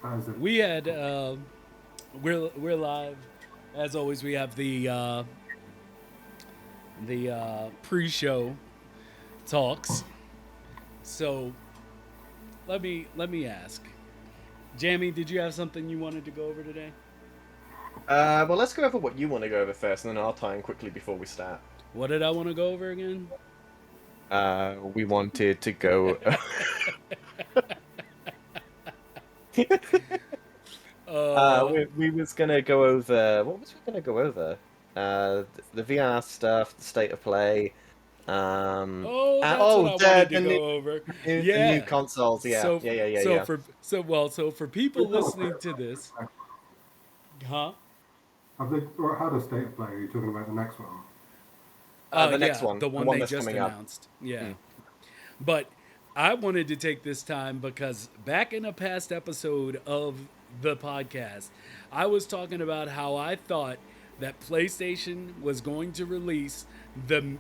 How is it? We had we're live as always. We have the pre-show talks. So let me ask, Jamie, did you have something you wanted to go over today? Well, let's go over what you want to go over first, and then I'll tie in quickly before we start. What did I want to go over again? We wanted to go. Uh, we was gonna go over. What was we gonna go over? The VR stuff, the state of play. oh, that's what I wanted to The go over. the new Yeah. consoles. Yeah, So yeah, yeah, yeah, so yeah. for so well so for people listening to this, huh? Have they or had a state of play? Are you talking about the next one? The next Yeah, one, the the one one they that's just coming up. announced. Yeah. Mm. But I wanted to take this time because back in a past episode of the podcast, I was talking about how I thought that PlayStation was going to release the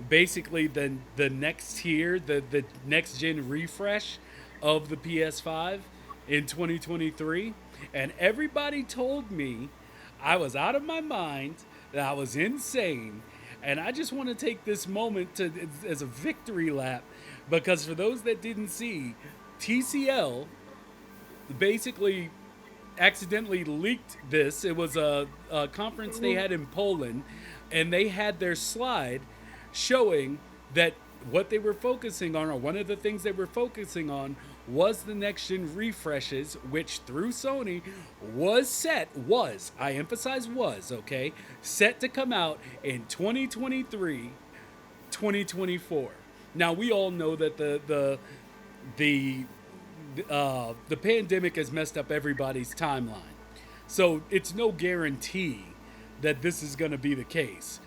basically the next tier, the next gen refresh of the PS5 in 2023, and everybody told me I was out of my mind, that I was insane, and I just want to take this moment to as a victory lap because for those that didn't see, TCL basically accidentally leaked this. It was a conference they had in Poland, and they had their slide showing that what they were focusing on, or one of the things they were focusing on, was the next gen refreshes, which through Sony I emphasize was, okay, set to come out in 2023, 2024. Now we all know that the the pandemic has messed up everybody's timeline. So it's no guarantee that this is going to be the case.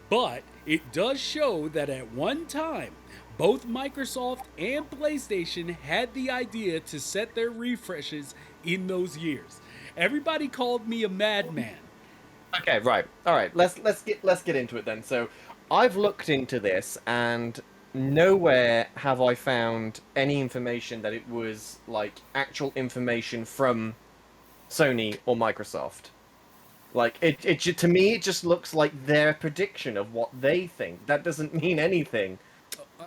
But it does show that at one time, both Microsoft and PlayStation had the idea to set their refreshes in those years. Everybody called me a madman. Okay, right. All right. Let's get into it then. So, I've looked into this, and nowhere have I found any information that it was like actual information from Sony or Microsoft. Like to me, it just looks like their prediction of what they think. That doesn't mean anything.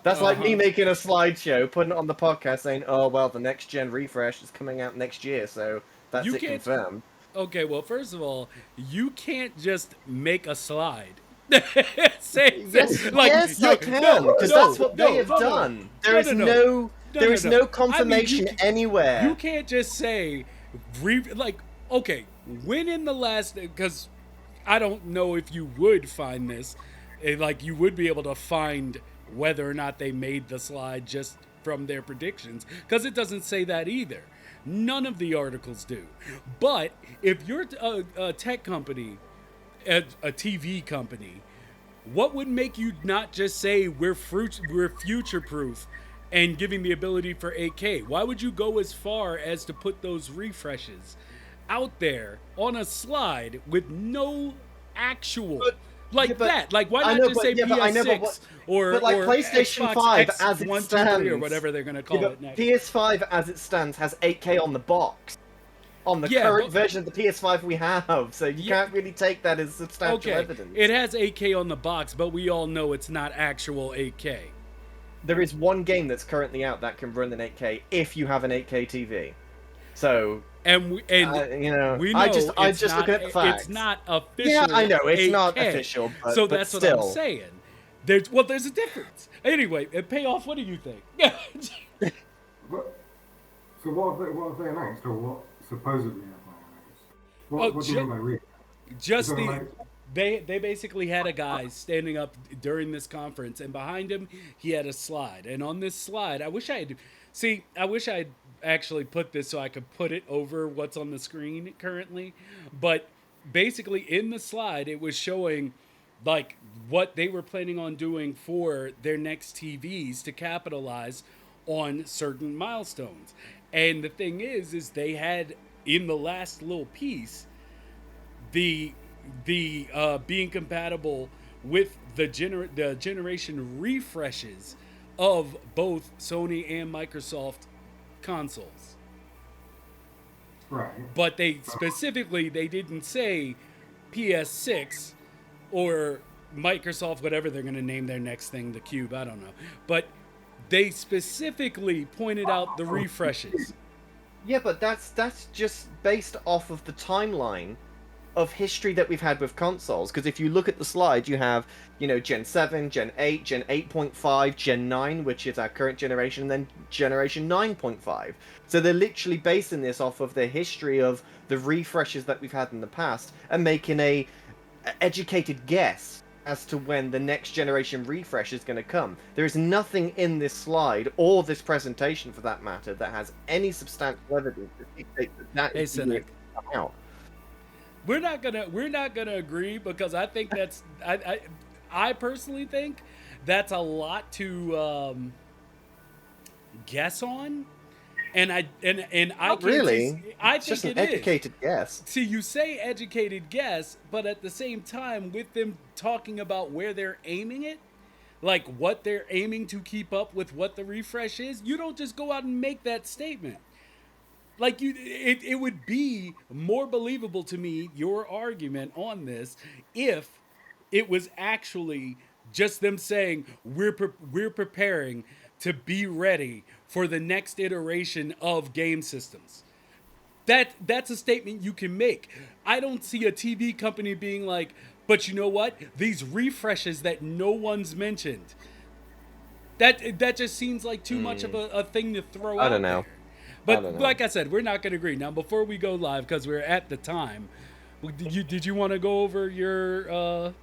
That's Uh like me huh. making a slideshow, putting it on the podcast, saying, "Oh well, the next gen refresh is coming out next year, so that's You it can't. confirmed." Okay, well, first of all, you can't just make a slide. Say, Yes, like yes, I you can, no because no that's what they no have no no done. There no is no no no, no there no is no. no I mean, confirmation you anywhere. can't just say, like, okay, when in the last, because I don't know if you would find this, like you would be able to find whether or not they made the slide just from their predictions, because it doesn't say that either. None of the articles do. But if you're a tech company, a TV company, what would make you not just say we're future proof and giving the ability for 8K? Why would you go as far as to put those refreshes out there on a slide with no actual But yeah, like but that? Like why I not know, just say but I know, but what? PS6 But like or PlayStation Xbox 5 X as it 123 or stands, whatever they're gonna yeah, call but it next? PS5 as it stands has 8K on the box on the Yeah, current but version of the PS5 we have, so you yeah, can't really take that as substantial okay, evidence. it has 8K on the box, but we all know it's not actual 8K. There is one game that's currently out that can run an 8K if you have an 8K TV. So, We I know just looking at the it's facts. not Yeah, I official know it's not 8K. official, So but that's what I'm still. saying. There's a difference. Anyway, Payoff, what do you think? What, so what have they announced, or what supposedly have they announced? Oh, What do you mean by real? Is just that the like they basically had a guy standing up during this conference, and behind him he had a slide, and on this slide, I wish I had actually put this so I could put it over what's on the screen currently, but basically in the slide it was showing like what they were planning on doing for their next TVs to capitalize on certain milestones. And the thing is they had in the last little piece the being compatible with the generation refreshes of both Sony and Microsoft consoles. Right. But they didn't say PS6 or Microsoft, whatever they're going to name their next thing, the Cube, I don't know. But they specifically pointed out the refreshes. Yeah, but that's just based off of the timeline of history that we've had with consoles. Because if you look at the slide, you have, Gen 7, Gen 8, Gen 8.5, Gen 9, which is our current generation, and then Generation 9.5. So they're literally basing this off of the history of the refreshes that we've had in the past and making a educated guess as to when the next generation refresh is going to come. There is nothing in this slide, or this presentation for that matter, that has any substantial evidence to dictate that Hey, is the year Cynic. to come out. We're not gonna agree because I think that's I personally think that's a lot to guess on, and I Not can't really. see, I It's think just an it is. educated guess. See, you say educated guess, but at the same time, with them talking about where they're aiming it, like what they're aiming to keep up with what the refresh is, you don't just go out and make that statement. Like it would be more believable to me, your argument on this, if it was actually just them saying we're preparing to be ready for the next iteration of game systems. That's a statement you can make. I don't see a TV company being like, but you know what? These refreshes that no one's mentioned. That just seems like too much of a thing to throw out I don't know. there. But like I said, we're not going to agree. Now, before we go live, because we're at the time, did you want to go over your?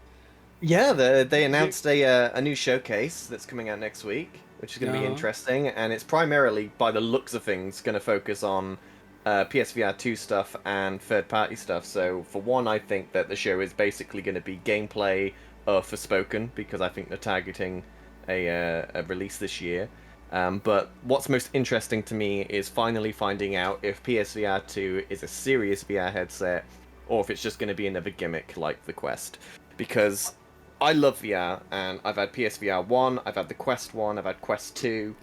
Yeah, they announced a new showcase that's coming out next week, which is going to be interesting, and it's primarily, by the looks of things, going to focus on PSVR 2 stuff and third-party stuff. So, for one, I think that the show is basically going to be gameplay of Forspoken, because I think they're targeting a release this year. But what's most interesting to me is finally finding out if PSVR 2 is a serious VR headset, or if it's just going to be another gimmick like the Quest. Because I love VR, and I've had PSVR 1, I've had the Quest 1, I've had Quest 2,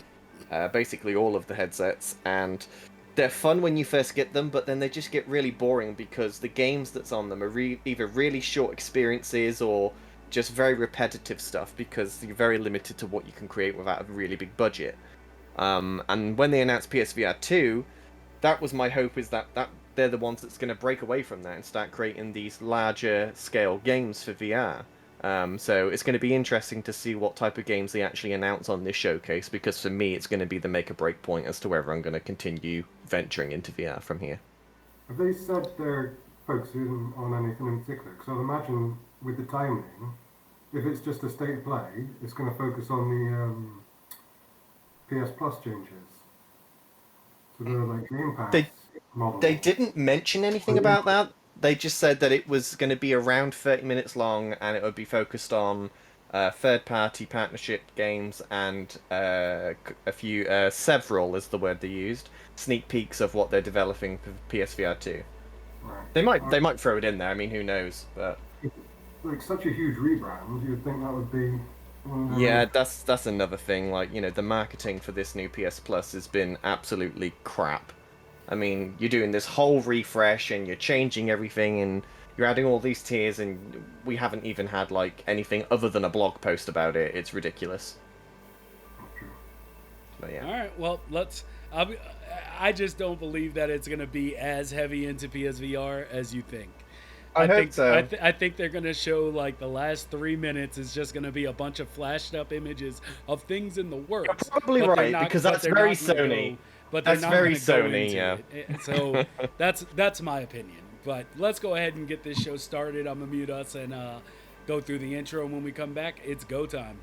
basically all of the headsets, and they're fun when you first get them, but then they just get really boring because the games that's on them are either really short experiences or just very repetitive stuff, because you're very limited to what you can create without a really big budget. And when they announced PSVR 2, that was my hope, is that they're the ones that's going to break away from that and start creating these larger scale games for VR. So it's going to be interesting to see what type of games they actually announce on this showcase, because for me it's going to be the make or break point as to whether I'm going to continue venturing into VR from here. Have they said they're focusing on anything in particular? Because I'd imagine with the timing, if it's just a state of play, it's going to focus on the PS Plus changes. So they're like Game Pass model. They didn't mention anything about that. They just said that it was going to be around 30 minutes long, and it would be focused on third-party partnership games and several is the word they used, sneak peeks of what they're developing for PSVR 2. Right. They might throw it in there. I mean, who knows? But like such a huge rebrand, you'd think that would be. Yeah, that's another thing. Like, the marketing for this new PS Plus has been absolutely crap. I mean, you're doing this whole refresh and you're changing everything and you're adding all these tiers, and we haven't even had like anything other than a blog post about it. It's ridiculous. But yeah. All right, well, I just don't believe that it's going to be as heavy into PSVR as you think. I hope so. I think they're going to show like the last 3 minutes is just going to be a bunch of flashed up images of things in the works. You're probably right, because that's very Sony. But they're that's not very gonna go Sony, into yeah. it. So that's my opinion. But let's go ahead and get this show started. I'm gonna mute us and go through the intro. And when we come back, it's go time.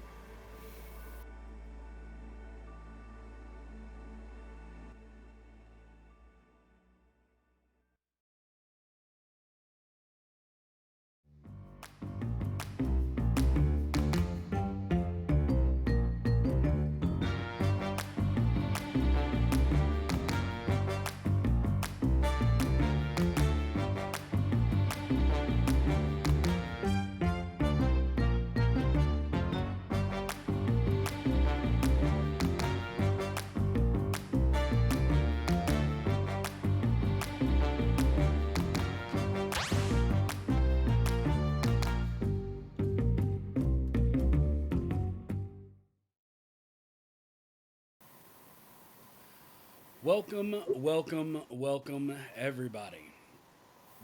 Welcome, welcome, welcome, everybody.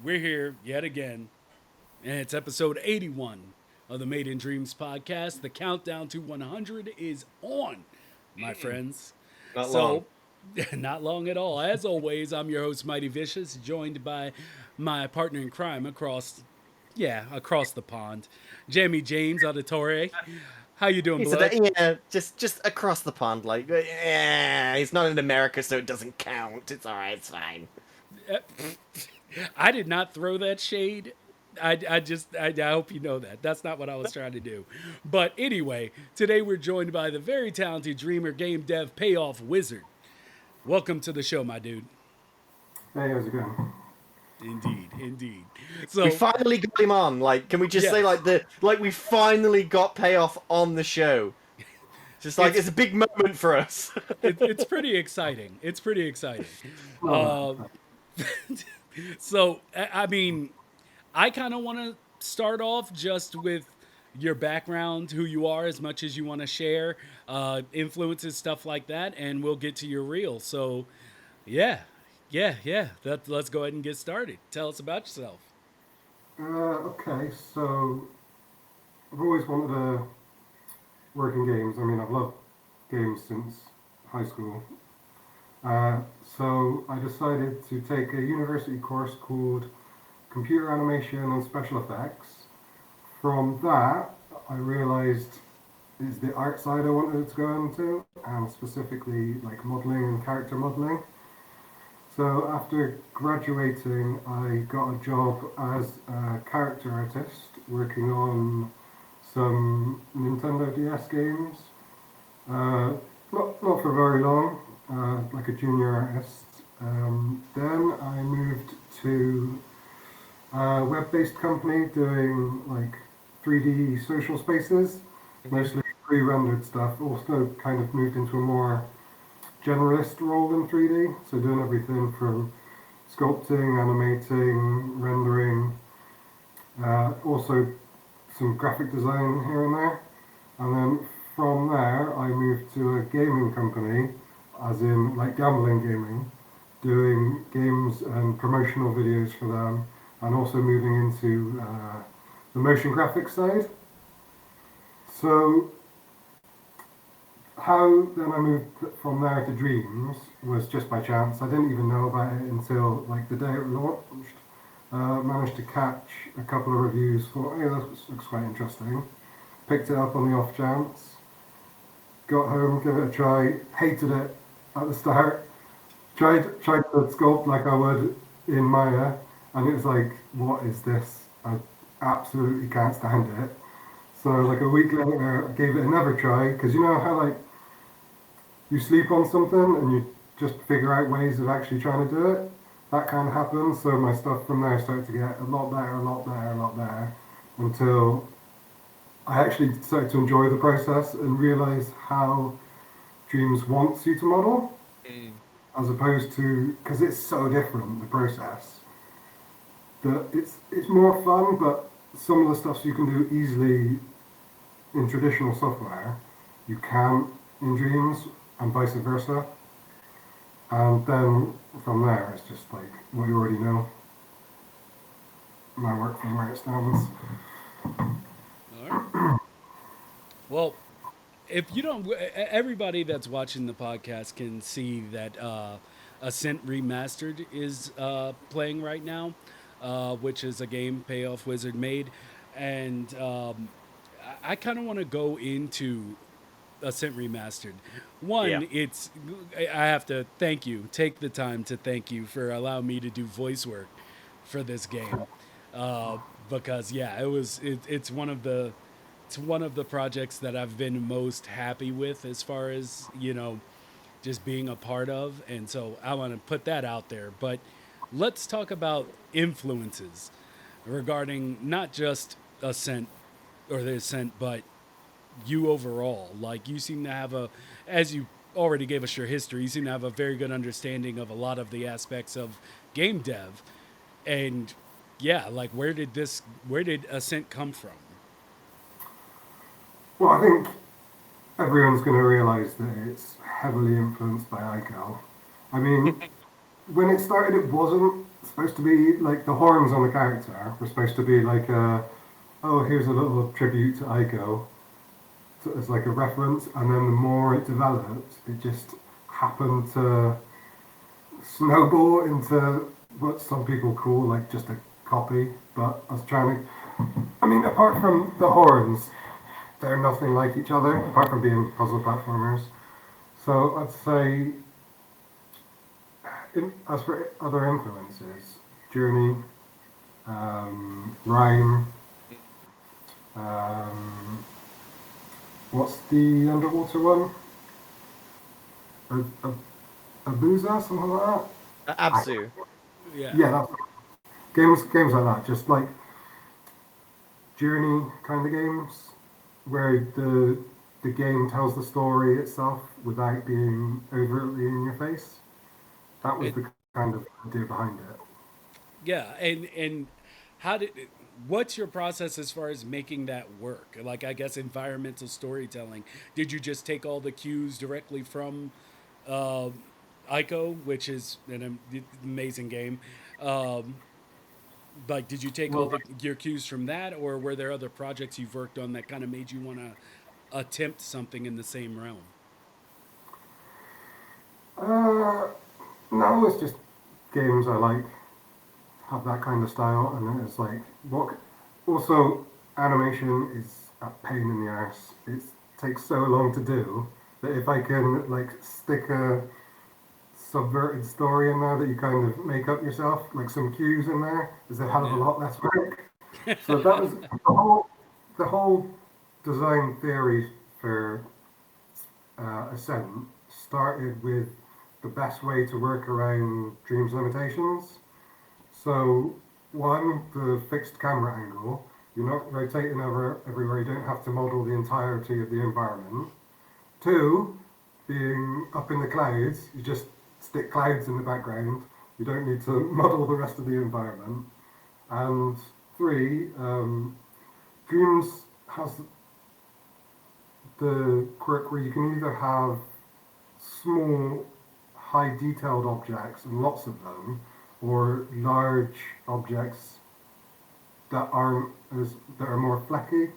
We're here yet again, and it's episode 81 of the Made in Dreams podcast. The countdown to 100 is on, my friends. Not long. So, not long at all. As always, I'm your host, Mighty Vicious, joined by my partner in crime across the pond, Jamie James Auditore. How you doing, He said blood? that, yeah, just across the pond, like, yeah, he's not in America, so it doesn't count. It's alright, it's fine. I did not throw that shade. I hope you know that. That's not what I was trying to do. But anyway, today we're joined by the very talented dreamer, game dev, PayoffWizard. Welcome to the show, my dude. Hey, how's it going? Indeed, indeed. We So, finally got him on. Like, can we just say, yes, like we finally got Payoff on the show? Just like, it's a big moment for us. it's pretty exciting. It's pretty exciting. Uh, Oh, so, I mean, I kind of want to start off just with your background, who you are, as much as you want to share, influences, stuff like that, and we'll get to your reel. So, yeah. Let's go ahead and get started. Tell us about yourself. okay, so I've always wanted to work in games. I mean, I've loved games since high school. So I decided to take a university course called Computer Animation and Special Effects. From that, I realized it's the art side I wanted to go into, and specifically like modeling and character modeling. So after graduating, I got a job as a character artist working on some Nintendo DS games. Not for very long, like a junior artist. Then I moved to a web-based company doing like 3D social spaces, mostly pre-rendered stuff. Also kind of moved into a more generalist role in 3D, so doing everything from sculpting, animating, rendering, also some graphic design here and there. And then from there, I moved to a gaming company, as in like gambling gaming, doing games and promotional videos for them, and also moving into the motion graphics side. So how then I moved from there to Dreams was just by chance. I didn't even know about it until like the day it launched. Managed to catch a couple of reviews, thought, hey, this looks quite interesting. Picked it up on the off chance. Got home, gave it a try, hated it at the start. Tried to sculpt like I would in Maya, and it was like, what is this? I absolutely can't stand it. So like a week later, I gave it another try, because you know how like you sleep on something and you just figure out ways of actually trying to do it? That kind of happened, so my stuff from there started to get a lot better, until I actually started to enjoy the process and realize how Dreams wants you to model, as opposed to, because it's so different, the process, that it's more fun, but some of the stuff you can do easily in traditional software, you can't in Dreams, and vice versa. And then from there, it's just like what you already know. My work from where it stands. All right. Well, if you don't, everybody that's watching the podcast can see that Ascent Remastered is playing right now, which is a game PayoffWizard made, and I kind of want to go into Ascent Remastered. Yeah. One, I have to take the time to thank you for allowing me to do voice work for this game, uh, because yeah, it's one of the projects that I've been most happy with as far as just being a part of, and so I want to put that out there. But let's talk about influences regarding not just Ascent or the Ascent, but you overall. Like you seem to have as you already gave us your history, you seem to have a very good understanding of a lot of the aspects of game dev. And yeah, like where did Ascent come from? Well, I think everyone's going to realise that it's heavily influenced by iCal. I mean, when it started, it wasn't supposed to be like the horns on the character were supposed to be like oh, here's a little tribute to Aiko. So it's like a reference, and then the more it developed, it just happened to snowball into what some people call like just a copy. But I was trying to, I mean, apart from the horns, they're nothing like each other, apart from being puzzle platformers. So I'd say, as for other influences, Journey, Rhyme, um, what's the underwater one? A, a Abusa, something like that? Absu. Yeah. Yeah, that's games like that, just like Journey kind of games, where the game tells the story itself without being overtly in your face. That was It, the kind of idea behind it. yeah, and how did what's your process as far as making that work? Like, I guess environmental storytelling. Did you just take all the cues directly from uh, Ico, which is an amazing game? Um, like, did you take all Well, the your cues from that, or were there other projects you've worked on that kind of made you want to attempt something in the same realm? uh, no, it's just games I like have that kind of style, and then it's like what. Also, animation is a pain in the arse. It takes so long to do that if I can like stick a subverted story in there that you kind of make up yourself, like some cues in there, is a hell of a Yeah. lot less work. So that was the whole design theory for Ascent started with the best way to work around Dream's limitations. So one, the fixed camera angle. You're not rotating over everywhere. You don't have to model the entirety of the environment. Two, being up in the clouds. You just stick clouds in the background. You don't need to model the rest of the environment. And three, Dreams has the quirk where you can either have small, high detailed objects and lots of them, or large objects that aren't as that are more flecky,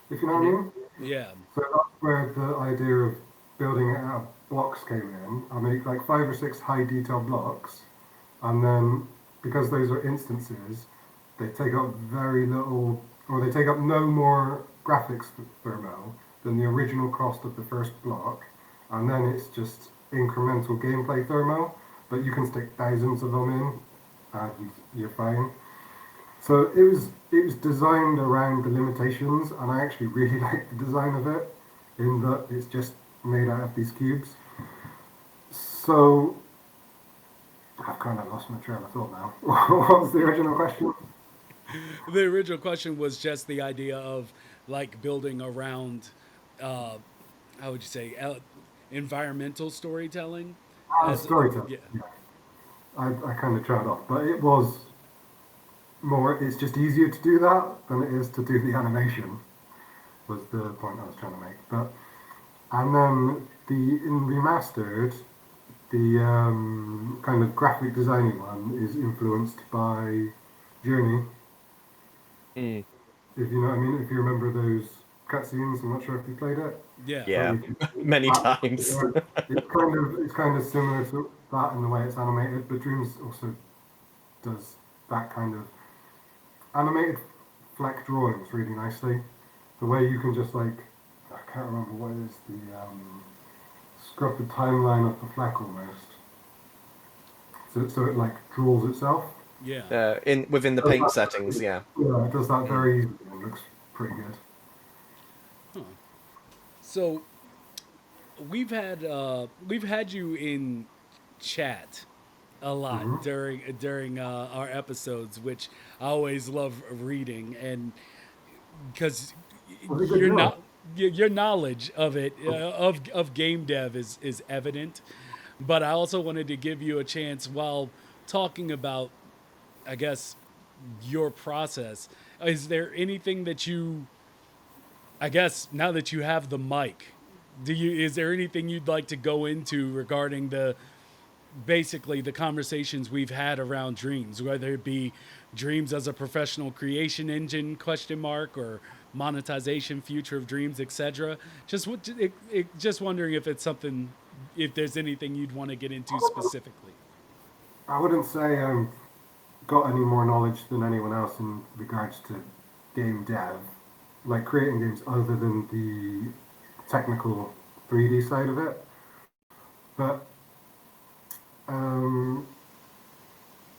if you know what I Hmm. mean. Yeah. So that's where the idea of building it out of blocks came in. I make like 5 or 6 high detail blocks, and then because those are instances, they take up very little, or they take up no more graphics thermo than the original cost of the first block, and then it's just incremental gameplay thermo. But you can stick thousands of them in, and you're fine. So it was designed around the limitations, and I actually really like the design of it, in that it's just made out of these cubes. So I've kind of lost my trail of thought now. What was the original question? The original question was just the idea of like building around, uh, how would you say, environmental storytelling. As Storytelling. yeah, Yeah, I kind of trailed off, but it was more. It's just easier to do that than it is to do the animation. Was the point I was trying to make. But and then the in remastered, the kind of graphic designy one is influenced by Journey. Mm. If you know what I mean, if you remember those cutscenes, I'm not sure if you played it. yeah, Where Yeah, you many times. it's kind of similar to that in the way it's animated, but Dreams also does that kind of animated fleck drawings really nicely. The way you can just like I can't remember what it is the scrub the timeline of the fleck almost, so it like draws itself. yeah. In within the Does paint that settings, yeah. Yeah, it does that Mm. very easily. It looks pretty good. Huh. So we've had you in chat a lot Hmm. during our episodes, which I always love reading, and because Was it good you're job? not your knowledge of it of game dev is evident, but I also wanted to give you a chance while talking about, I guess, your process. Is there anything that you, I guess, now that you have the mic, do you is there anything you'd like to go into regarding basically the conversations we've had around dreams, whether it be dreams as a professional creation engine question mark or monetization, future of dreams, etc. Just wondering if it's something, if there's anything you'd want to get into specifically. I wouldn't say I've got any more knowledge than anyone else in regards to game dev, like creating games other than the technical 3D side of it. But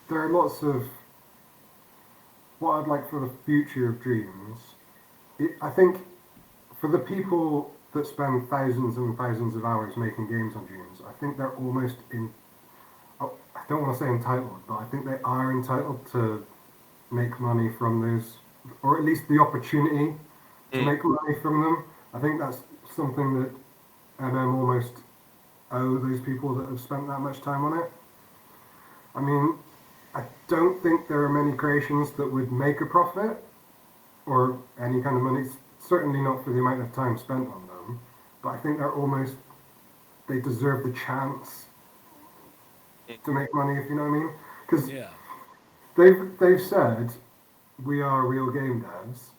there are lots of what I'd like for the future of dreams. I think for the people that spend thousands and thousands of hours making games on dreams, I think they're almost in. I don't want to say entitled, but I think they are entitled to make money from those, or at least the opportunity to make money from them. I think that's something that MM almost owe those people that have spent that much time on it. I mean, I don't think there are many creations that would make a profit or any kind of money. Certainly not for the amount of time spent on them. But I think they deserve the chance to make money, if you know what I mean. Because they've said we are real game devs,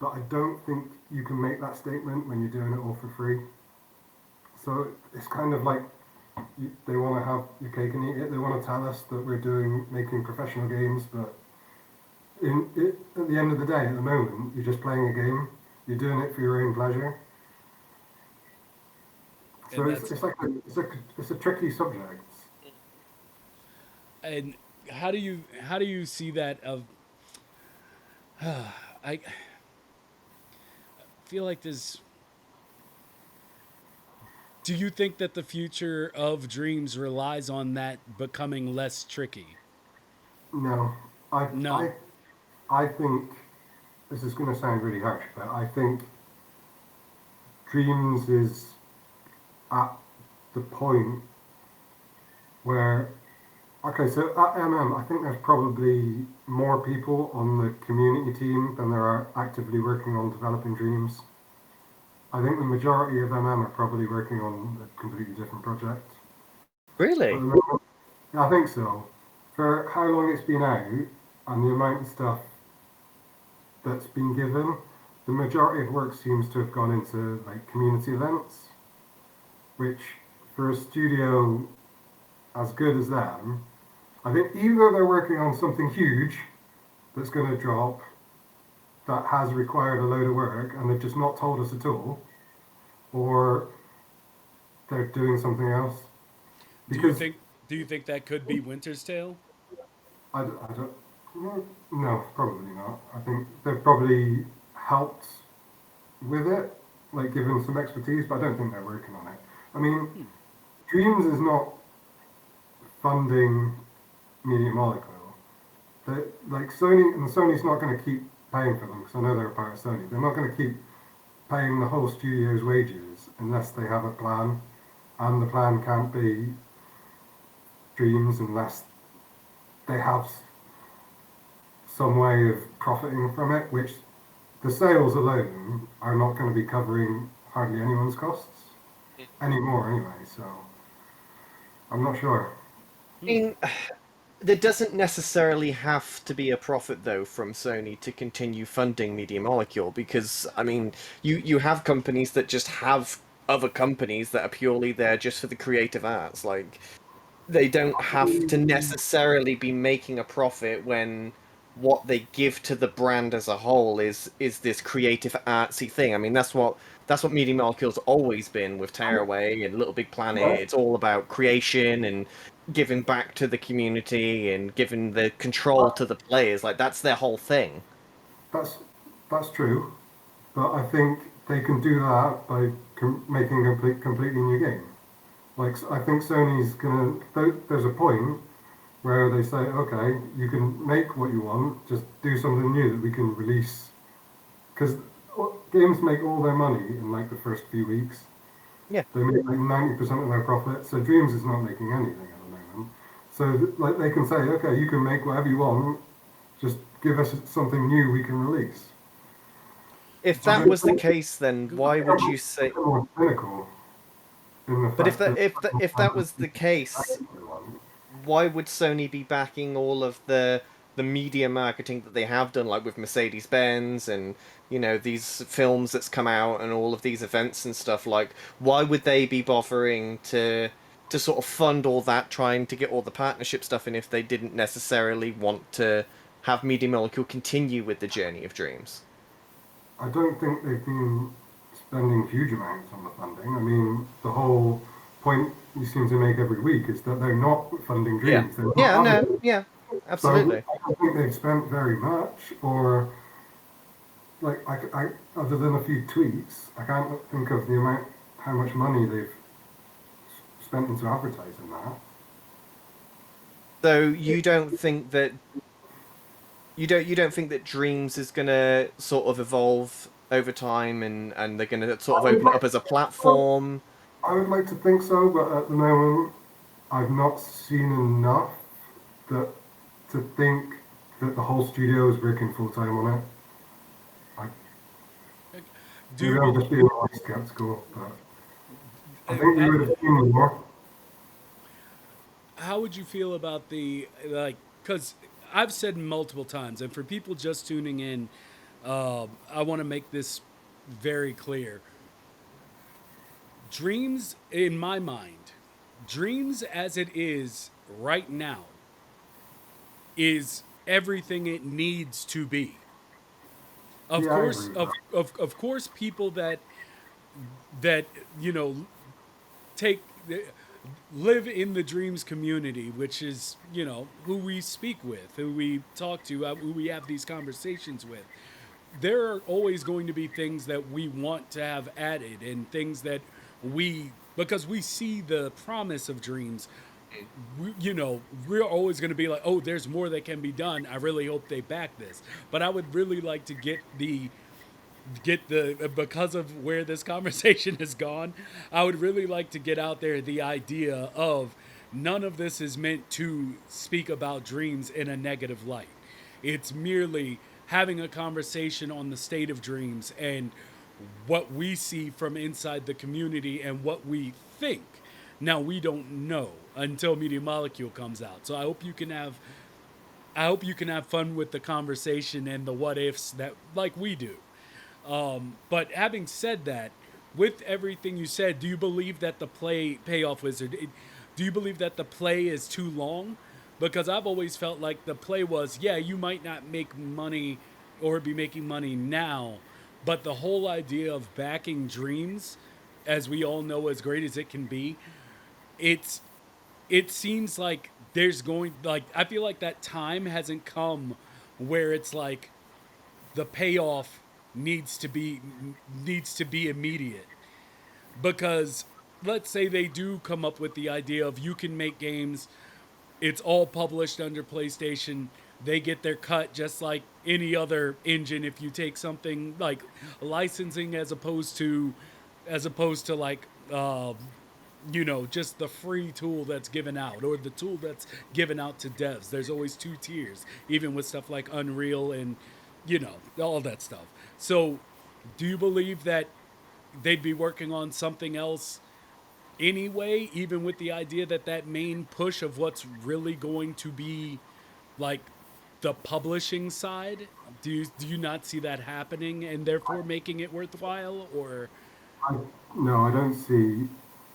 but I don't think you can make that statement when you're doing it all for free. So it's kind of like they want to have your cake and eat it. They want to tell us that we're making professional games, but at the end of the day, at the moment, you're just playing a game. You're doing it for your own pleasure. So it's a tricky subject. And how do you see that of I feel like there's. Do you think that the future of dreams relies on that becoming less tricky? No, No. I think this is going to sound really harsh, but I think dreams is at the point where, okay, so at MM, I think there's probably more people on the community team than there are actively working on developing dreams. I think the majority of MM are probably working on a completely different project. Really? Yeah, I think so. For how long it's been out and the amount of stuff that's been given, the majority of work seems to have gone into like community events, which for a studio as good as them, I think either they're working on something huge that's going to drop that has required a load of work and they've just not told us at all, or they're doing something else. Because do you think that could be Winter's Tale? I don't. No, probably not. I think they've probably helped with it, like given some expertise, but I don't think they're working on it. I mean, Dreams is not funding Media Molecule. Like Sony's not going to keep paying for them because I know they're a part of Sony. They're not going to keep paying the whole studio's wages unless they have a plan, and the plan can't be Dreams unless they have some way of profiting from it, which the sales alone are not going to be covering hardly anyone's costs anymore anyway, so I'm not sure. I mean, there doesn't necessarily have to be a profit, though, from Sony to continue funding Media Molecule, because, I mean, you have companies that just have other companies that are purely there just for the creative arts. Like, they don't have to necessarily be making a profit when what they give to the brand as a whole is this creative artsy thing. I mean, that's what Media Molecule's always been with Tearaway and Little Big Planet. It's all about creation and giving back to the community and giving the control to the players. Like, that's their whole thing. That's true, but I think they can do that by making a completely new game. Like, I think Sony's gonna. There's a point where they say, okay, you can make what you want, just do something new that we can release. Because games make all their money in like the first few weeks. Yeah. They make like 90% of their profit. So Dreams is not making anything at the moment. So like they can say, okay, you can make whatever you want, just give us something new we can release. If that was the case, then why would you say? More cynical. in the But fact that if that was the case, everyone. why would Sony be backing all of the media marketing that they have done, like with Mercedes Benz and these films that's come out and all of these events and stuff? Like, why would they be bothering to sort of fund all that, trying to get all the partnership stuff in if they didn't necessarily want to have Media Molecule continue with the journey of dreams? I don't think they've been spending huge amounts on the funding. I mean, the whole point you seem to make every week is that they're not funding Yeah. dreams. They're not Yeah. having No. it. Yeah. So Absolutely. I don't think they've spent very much, or like other than a few tweets, I can't think of the amount, how much money they've spent into advertising that. So you don't think that Dreams is gonna sort of evolve over time, and they're gonna sort of I would open it like, up as a well, platform? I would like to think so, but at the moment, I've not seen enough that to think that the whole studio is working full time on it. I, Do maybe you I'm believe, just being really skeptical, but I think we at, would have seen more. how would you feel about the like? Because I've said multiple times, and for people just tuning in, I want to make this very clear. Dreams, in my mind, Dreams as it is right now is everything it needs to be. Of Yeah, I course, agree with that. of course, people that you know take live in the dreams community, which is who we speak with, who we talk to, who we have these conversations with. There are always going to be things that we want to have added, and things that we, because we see the promise of dreams, we're always going to be like, oh, there's more that can be done. I really hope they back this. But I would really like to get the because of where this conversation has gone, I would really like to get out there the idea of none of this is meant to speak about dreams in a negative light. It's merely having a conversation on the state of dreams and what we see from inside the community and what we think. Now we don't know until Media Molecule comes out. So I hope you can have fun with the conversation and the what ifs that like we do. But having said that, with everything you said, do you believe that the payoff wizard? Do you believe that the play is too long? Because I've always felt like the play was, yeah, you might not make money or be making money now, but the whole idea of backing dreams, as we all know, as great as it can be, it's it seems like there's going like I feel like that time hasn't come where it's like the payoff needs to be immediate, because let's say they do come up with the idea of you can make games, it's all published under PlayStation, they get their cut just like any other engine. If you take something like licensing as opposed to like just the free tool that's given out or the tool that's given out to devs. There's always two tiers, even with stuff like Unreal and all that stuff. So, do you believe that they'd be working on something else anyway, even with the idea that that main push of what's really going to be like the publishing side? Do you not see that happening and therefore making it worthwhile? Or I, no, I don't see.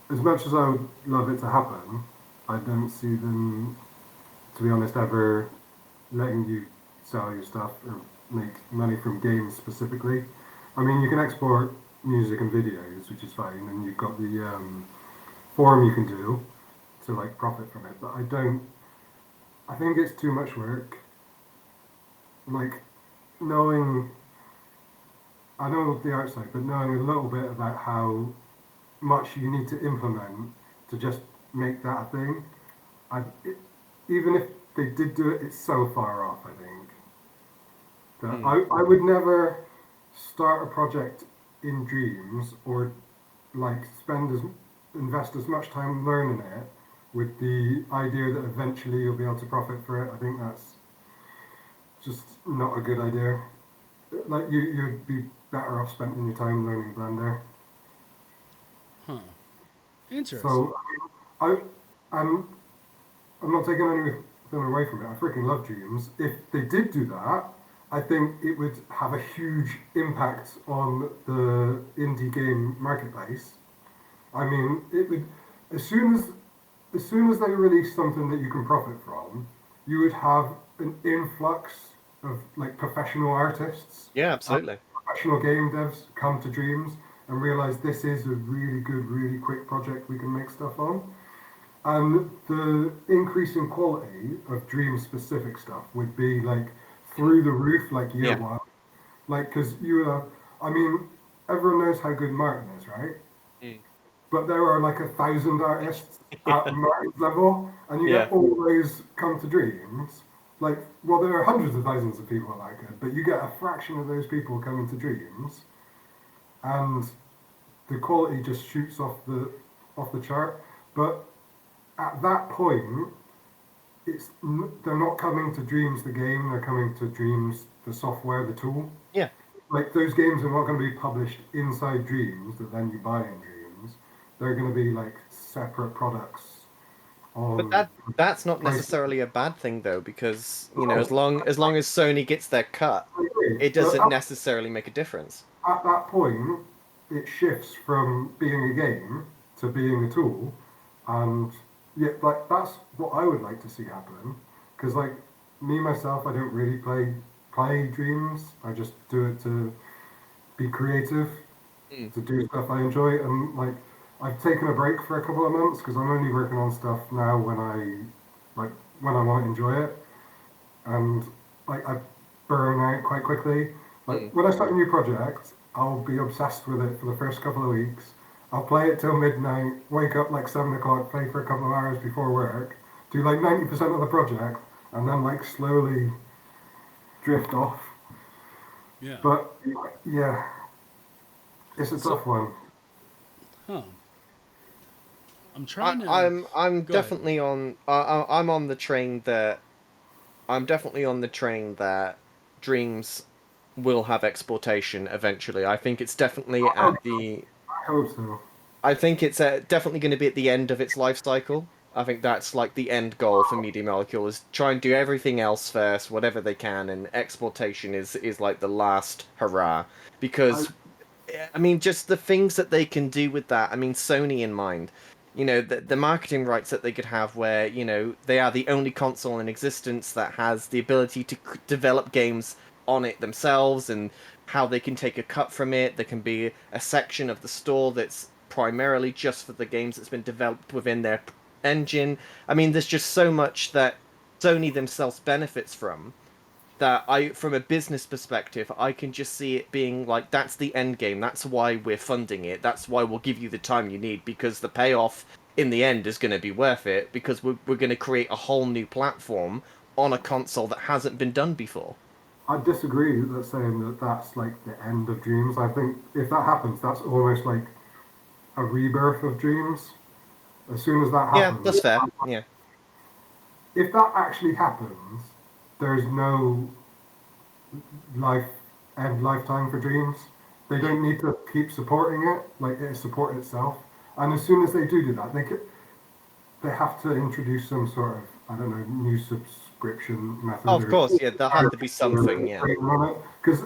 As much as I would love it to happen, I don't see them, to be honest, ever letting you sell your stuff or make money from games specifically. I mean, you can export music and videos, which is fine, and you've got the forum you can do to like profit from it. But I don't. I think it's too much work. Like knowing, I know the outside, but knowing a little bit about how much you need to implement to just make that a thing. It, even if they did do it, it's so far off. I think that Hmm. I would never start a project in dreams or like invest as much time learning it with the idea that eventually you'll be able to profit for it. I think that's just not a good idea. Like you'd be better off spending your time learning Blender. huh? Interesting. So I, I'm I'm not taking anything away from it. I freaking love Dreams. If they did do that, I think it would have a huge impact on the indie game marketplace. I mean, it would as soon as as soon as they release something that you can profit from, you would have an influx of like professional artists, Yeah, and absolutely. professional game devs come to Dreams and realize this is a really good, really quick project we can make stuff on. And the increase in quality of Dream specific stuff would be like through the roof, like year Yeah. one. Like, because you, I mean, everyone knows how good Martin is, right? Mm. But there are like 1,000 artists at Martin's level, and you Yeah. get all those come to Dreams. Like, well, there are hundreds of thousands of people like it, but you get a fraction of those people coming to Dreams, and the quality just shoots off the chart. But at that point, they're not coming to Dreams the game, they're coming to Dreams the software, the tool. Yeah. Like those games are not going to be published inside Dreams that then you buy in Dreams. They're going to be like separate products But on that's not PlayStation. necessarily a bad thing though, because No, as long as Sony gets their cut, I agree. it But doesn't necessarily make a difference. at that point, it shifts from being a game to being a tool, and yeah, like that's what I would like to see happen. Because like me myself, I don't really play Dreams. I just do it to be creative, Mm. to do stuff I enjoy, and like I've taken a break for a couple of months because I'm only working on stuff now like when I want to enjoy it, and like I burn out quite quickly. Like Mm. when I start a new project, I'll be obsessed with it for the first couple of weeks. I'll play it till midnight, wake up like 7 o'clock, play for a couple of hours before work, do like 90% of the project, and then like slowly drift off. Yeah. But yeah, it's a So, tough one. huh? I'm trying to I'm go ahead. definitely on. I'm on the train that I'm definitely on the train that Dreams will have exportation eventually. I think it's definitely I at the. hope so. I think it's definitely going to be at the end of its life cycle. I think that's like the end goal for Media Molecule is try and do everything else first, whatever they can, and exportation is like the last hurrah. I, Because I mean, just the things that they can do with that. I mean, Sony in mind. The marketing rights that they could have, where they are the only console in existence that has the ability to develop games on it themselves, and how they can take a cut from it. There can be a section of the store that's primarily just for the games that's been developed within their engine. I mean, there's just so much that Sony themselves benefits from that from a business perspective, I can just see it being like that's the end game. That's why we're funding it. That's why we'll give you the time you need because the payoff in the end is going to be worth it because we're going to create a whole new platform on a console that hasn't been done before. I disagree with saying that that's like the end of Dreams. I think if that happens, that's almost like a rebirth of Dreams. As soon as that Yeah, happens, that's fair. Yeah. if that actually happens, there's no life lifetime for Dreams. They Mm. don't need to keep supporting it, like it support itself. And as soon as they do that, they have to introduce some sort of I don't know new subscription Oh, method of or course. Yeah, there'll have to be something. Yeah. on it because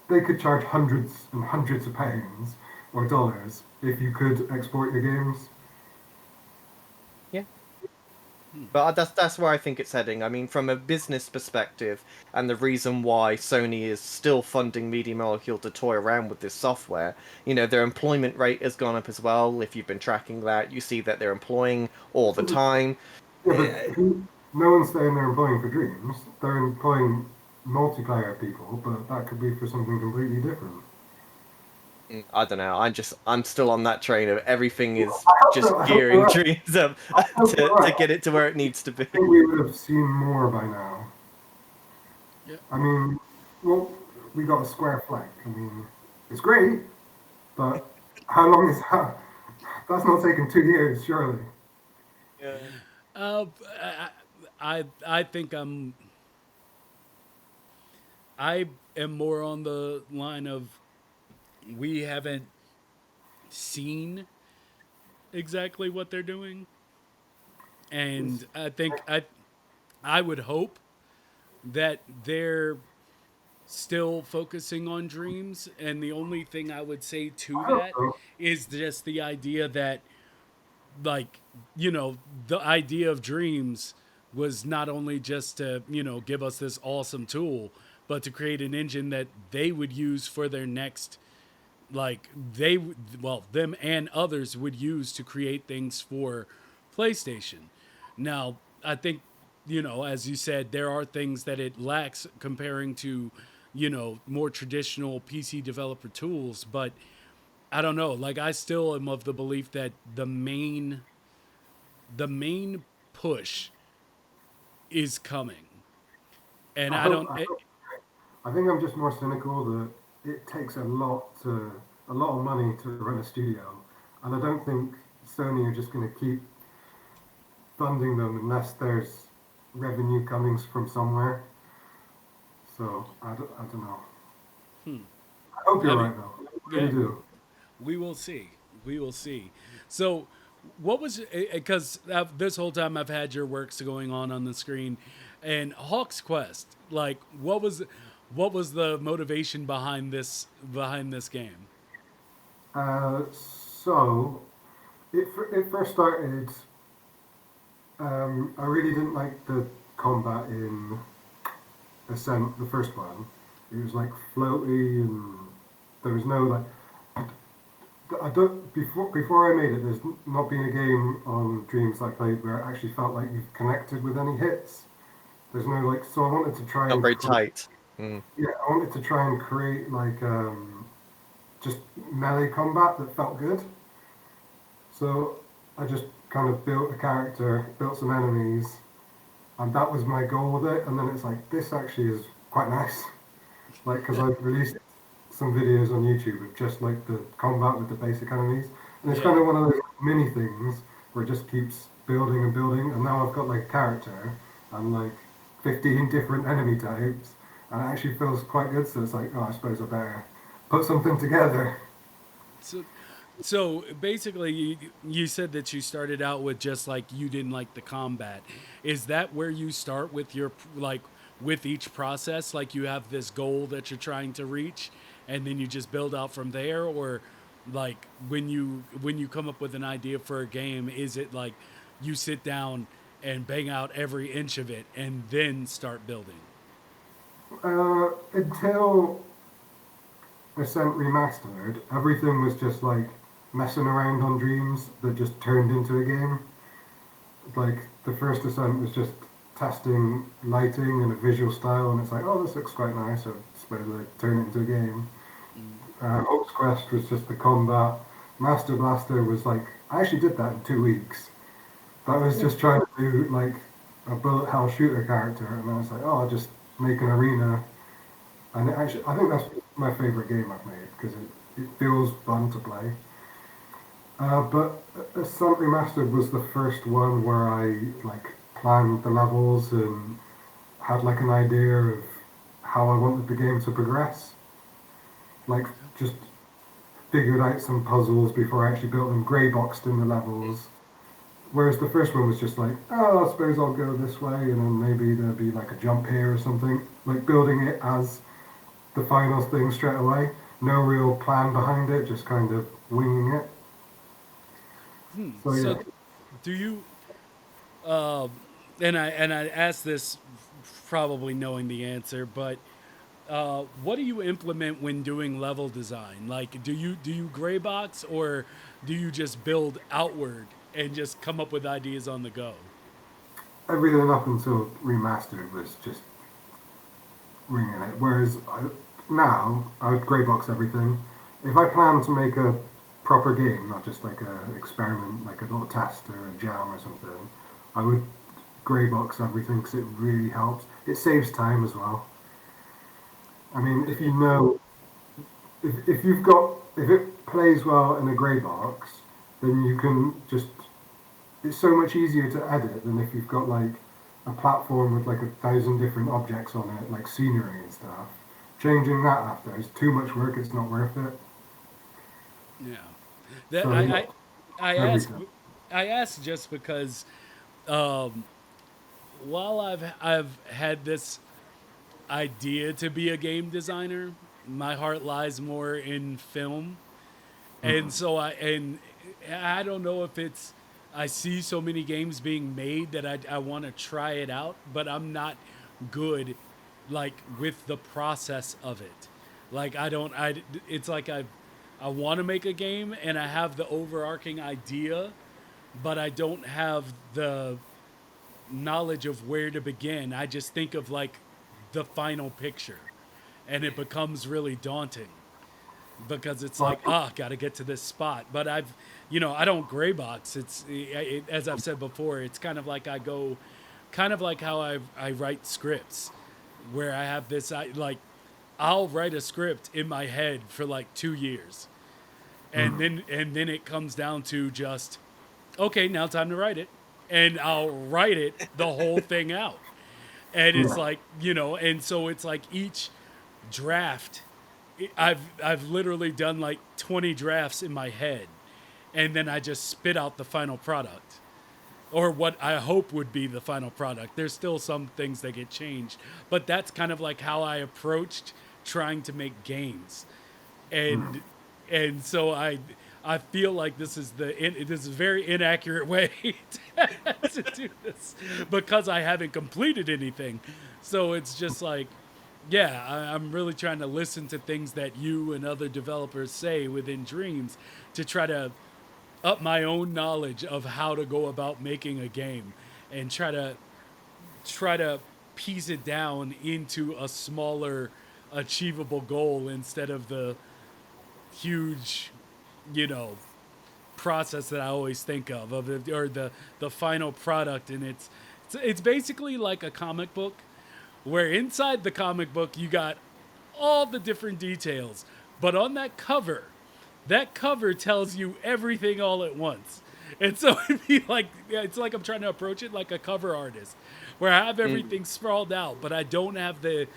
they could charge hundreds and hundreds of pounds or dollars if you could export your games. Yeah. Hmm. But that's where I think it's heading. I mean, from a business perspective, and the reason why Sony is still funding Media Molecule to toy around with this software, their employment rate has gone up as well. If you've been tracking that, you see that they're employing all the time. Yeah, but Eh, no one's saying they're employing for Dreams. They're employing multiplayer people, but that could be for something completely different. I don't know. I'm still on that train of everything is I just hope you're gearing right. Dreams up I hope you're to right. get it to where it needs to be. I think we would have seen more by now. Yeah. I mean, well, we got a square flag. I mean, it's great, but how long is that? That's not taking 2 years, surely. Yeah. Uh, I think I am more on the line of we haven't seen exactly what they're doing. And I would hope that they're still focusing on dreams. And the only thing I would say to I hope that so. is just the idea that, like, the idea of dreams was not only just to, give us this awesome tool, but to create an engine that they would use for their next, like, them and others would use to create things for PlayStation. Now, I think, as you said, there are things that it lacks comparing to, more traditional PC developer tools, but I don't know. Like, I still am of the belief that the main push is coming, and I I hope. don't. I think I'm just more cynical that it takes a lot of money to run a studio, and I don't think Sony are just going to keep funding them unless there's revenue coming from somewhere. So I don't know. Hmm. I hope I you're mean, right though. I really yeah, do. we will see. We will see. So, what was, because this whole time I've had your works going on the screen, and Hawk's Quest. Like, what was the motivation behind this game? So it first started. I really didn't like the combat in Ascent, the first one. It was like floaty, and there was no like. I don't before I made it. There's not been a game on Dreams I played where it actually felt like you've connected with any hits. There's no like. So I wanted to try Not and very tight. Mm. yeah, I wanted to try and create like just melee combat that felt good. So I just kind of built a character, built some enemies, and that was my goal with it. And then it's like this actually is quite nice, like because I've released some videos on YouTube of just like the combat with the basic enemies, and it's Yeah. kind of one of those mini things where it just keeps building and building. And now I've got like a character and like 15 different enemy types, and it actually feels quite good. So it's like, oh, I suppose I better put something together. So, so basically, you said that you started out with just like you didn't like the combat. Is that where you start with your, like, with each process? Like, you have this goal that you're trying to reach, and then you just build out from there, or like when you come up with an idea for a game, is it like you sit down and bang out every inch of it and then start building? Until Ascent Remastered, everything was just like messing around on Dreams that just turned into a game. Like the first Ascent was just testing lighting and a visual style, and it's like, oh, this looks quite nice. So I suppose I turn it into a game. Mm. Hope's Quest was just the combat. Master Blaster was like, I actually did that in 2 weeks. That was just trying to do like a bullet hell shooter character, and I was like, oh, I'll just make an arena. And it actually, I think that's my favorite game I've made because it feels fun to play. But Ascent Remastered was the first one where I like planned the levels and had like an idea of how I wanted the game to progress. Like just figured out some puzzles before I actually built them, grey boxed in the levels. Whereas the first one was just like, oh, I suppose I'll go this way, and then maybe there'll be like a jump here or something. Like building it as the final thing straight away. No real plan behind it, just kind of winging it. So So, yeah, do you? Uh, and I asked this probably knowing the answer, but what do you implement when doing level design? Like, do you gray box, or do you just build outward and just come up with ideas on the go? everything up until remastered was just winging it. Whereas now I would grey box everything. If I plan to make a proper game, not just like a experiment, like a little test or a jam or something, I would grey box everything because it really helps. It saves time as well. I mean, if you know, if you've got, if it plays well in a grey box, then you can just, it's so much easier to edit than if you've got like a platform with like 1,000 different objects on it, like scenery and stuff. Changing that after is too much work, it's not worth it. Yeah, that So I, yeah, I I Every ask time. I ask just because um, while I've had this idea to be a game designer, my heart lies more in film. And Mm. so I don't know if it's I see so many games being made that I want to try it out, but I'm not good like with the process of it. Like I don't I it's like I want to make a game and I have the overarching idea, but I don't have the knowledge of where to begin. I just think of like the final picture and it becomes really daunting because it's But like, ah, got to get to this spot. But I don't gray box. As I've said before, it's kind of like I go, kind of like how I write scripts, where I have this, I'll write a script in my head for like 2 years, and then it comes down to just, okay, now time to write it, and I'll write it the whole thing out, and it's yeah, like and so it's like each draft I've literally done like 20 drafts in my head, and then I just spit out the final product, or what I hope would be the final product. There's still some things that get changed, but that's kind of like how I approached trying to make games, and so I feel like this is a very inaccurate way to do this because I haven't completed anything. So it's just like, yeah, I'm really trying to listen to things that you and other developers say within Dreams to try to up my own knowledge of how to go about making a game and try to piece it down into a smaller achievable goal instead of the huge, you know, process that I always think or the final product. And it's basically like a comic book where inside the comic book you got all the different details, but on that cover tells you everything all at once. And so it'd be like, yeah, it's like I'm trying to approach it like a cover artist, where I have Mm. everything sprawled out, but I don't have the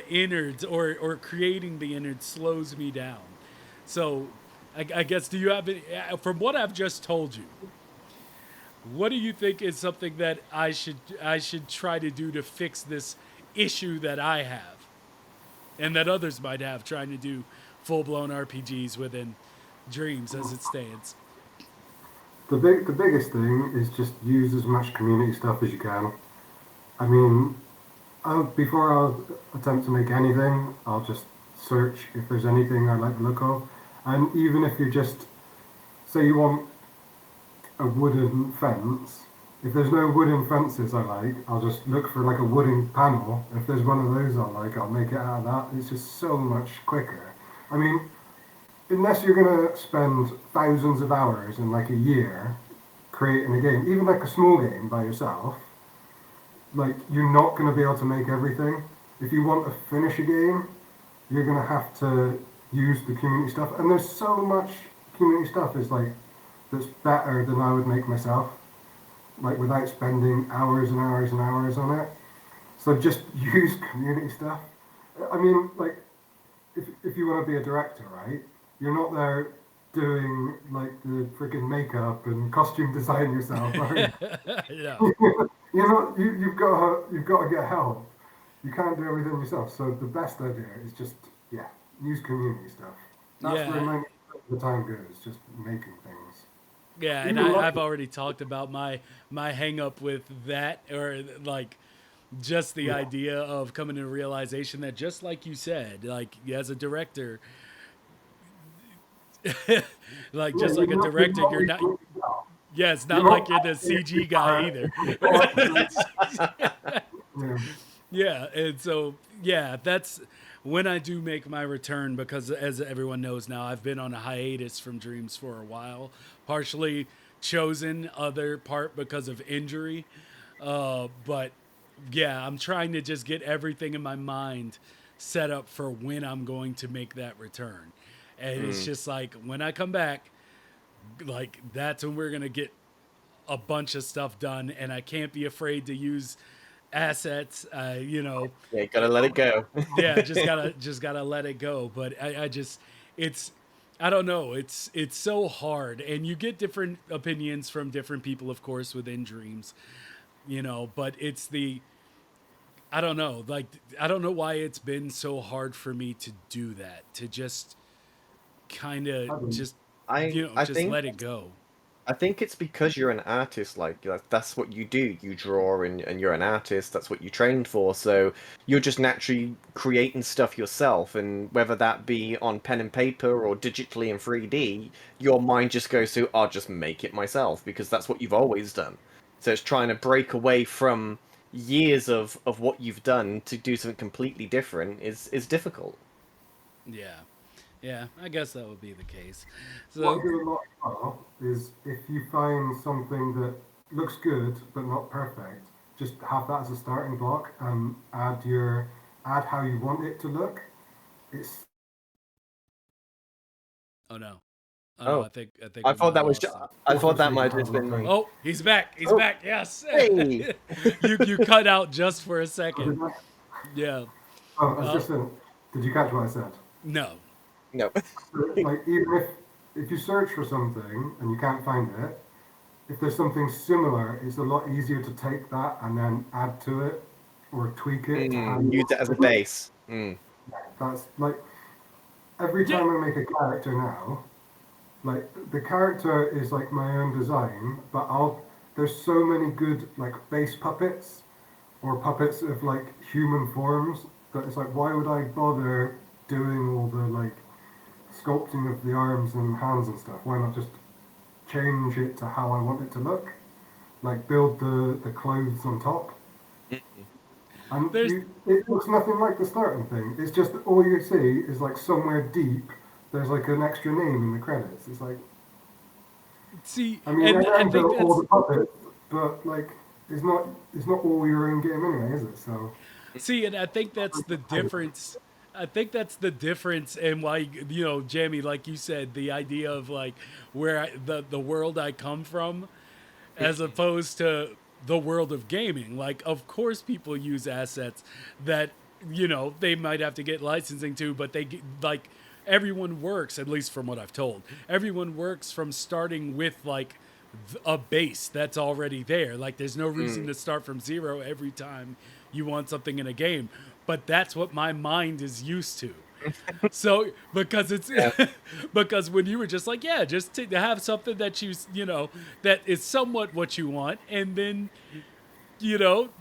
innards, or creating the innards slows me down. So I guess, do you have any, from what I've just told you, what do you think is something that I should try to do to fix this issue that I have and that others might have trying to do full blown RPGs within Dreams as it stands? the biggest thing is just use as much community stuff as you can. I mean, before I'll attempt to make anything, I'll just search if there's anything I like the look of, and even if you just say you want a wooden fence. If there's no wooden fences I like, I'll just look for like a wooden panel. If there's one of those I like, I'll make it out of that. It's just so much quicker. I mean, unless you're gonna spend thousands of hours in like a year creating a game, even like a small game by yourself, like you're not gonna be able to make everything. If you want to finish a game, you're gonna have to use the community stuff. And there's so much community stuff is like that's better than I would make myself, like without spending hours and hours and hours on it. So just use community stuff. I mean, like, if you want to be a director, right? You're not there doing like the freaking makeup and costume design yourself, are you? Yeah. You've got to get help. You can't do everything yourself. So the best idea is just yeah, use community stuff. That's where Yeah. 90% of the time goes, just making things. Yeah, and Even like I've already talked about my hang up with that, or like just the yeah, idea of coming to a realization that, just like you said, like as a director, like yeah, just like a you're director, not you're really not. doing it well. Yeah, it's You're not not like you're the acting every CG guy part. either. You've got to, yeah. Yeah, and so yeah, that's when I do make my return, because as everyone knows now, I've been on a hiatus from Dreams for a while, partially chosen, other part because of injury. But yeah, I'm trying to just get everything in my mind set up for when I'm going to make that return. And it's Mm. just like when I come back, like that's when we're gonna get a bunch of stuff done, and I can't be afraid to use assets. Yeah, gotta let it go. Yeah, just gotta let it go. But I just it's I don't know. It's so hard, and you get different opinions from different people, of course, within Dreams. But it's the I don't know. Like I don't know why it's been so hard for me to do that. To just kind of I don't. just I I just think let it go. I think it's because you're an artist, like that's what you do. You draw and you're an artist, that's what you trained for. So you're just naturally creating stuff yourself, and whether that be on pen and paper or digitally in 3D, your mind just goes to, I'll just make it myself because that's what you've always done. So it's trying to break away from years of what you've done to do something completely different is difficult. Yeah. Yeah, I guess that would be the case. What So, I do a lot of is if you find something that looks good but not perfect, just have that as a starting block and add how you want it to look. It's oh no. Oh no, Oh, I think I we thought might have that was lost him. I thought that unfortunately might you have can't just been look on. me. Oh, he's back. He's Oh, back. Yes. hey. You cut out just for a Oh, second. Yeah. I was just saying, did you catch what I said? No. No. So, like even if you search for something and you can't find it, if there's something similar, it's a lot easier to take that and then add to it or tweak it to how you Use it want as a it to look. base. That's like every Yeah. time I make a character now, like the character is like my own design, but I'll there's so many good like base puppets or puppets of like human forms that it's like why would I bother doing all the like sculpting of the arms and hands and stuff? Why not just change it to how I want it to look? Like build the clothes on top. Mm. And There's it looks nothing like the starting thing. It's just that all you see is like somewhere deep. There's like an extra name in the credits. It's like, see, I mean, and I and think built all that's the puppets, but like, it's not all your own game anyway, is it? So, see, and I think that's the difference. I think that's the difference, and why Jamie, like you said, the idea of like the world I come from, as opposed to the world of gaming. Like, of course, people use assets that they might have to get licensing to, but like everyone works, at least from what I've told. Everyone works from starting with like a base that's already there. Like, there's no reason Mm. to start from zero every time you want something in a game. But that's what my mind is used to. So because it's Yeah. because when you were just like, yeah, just to have something that that is somewhat what you want, and then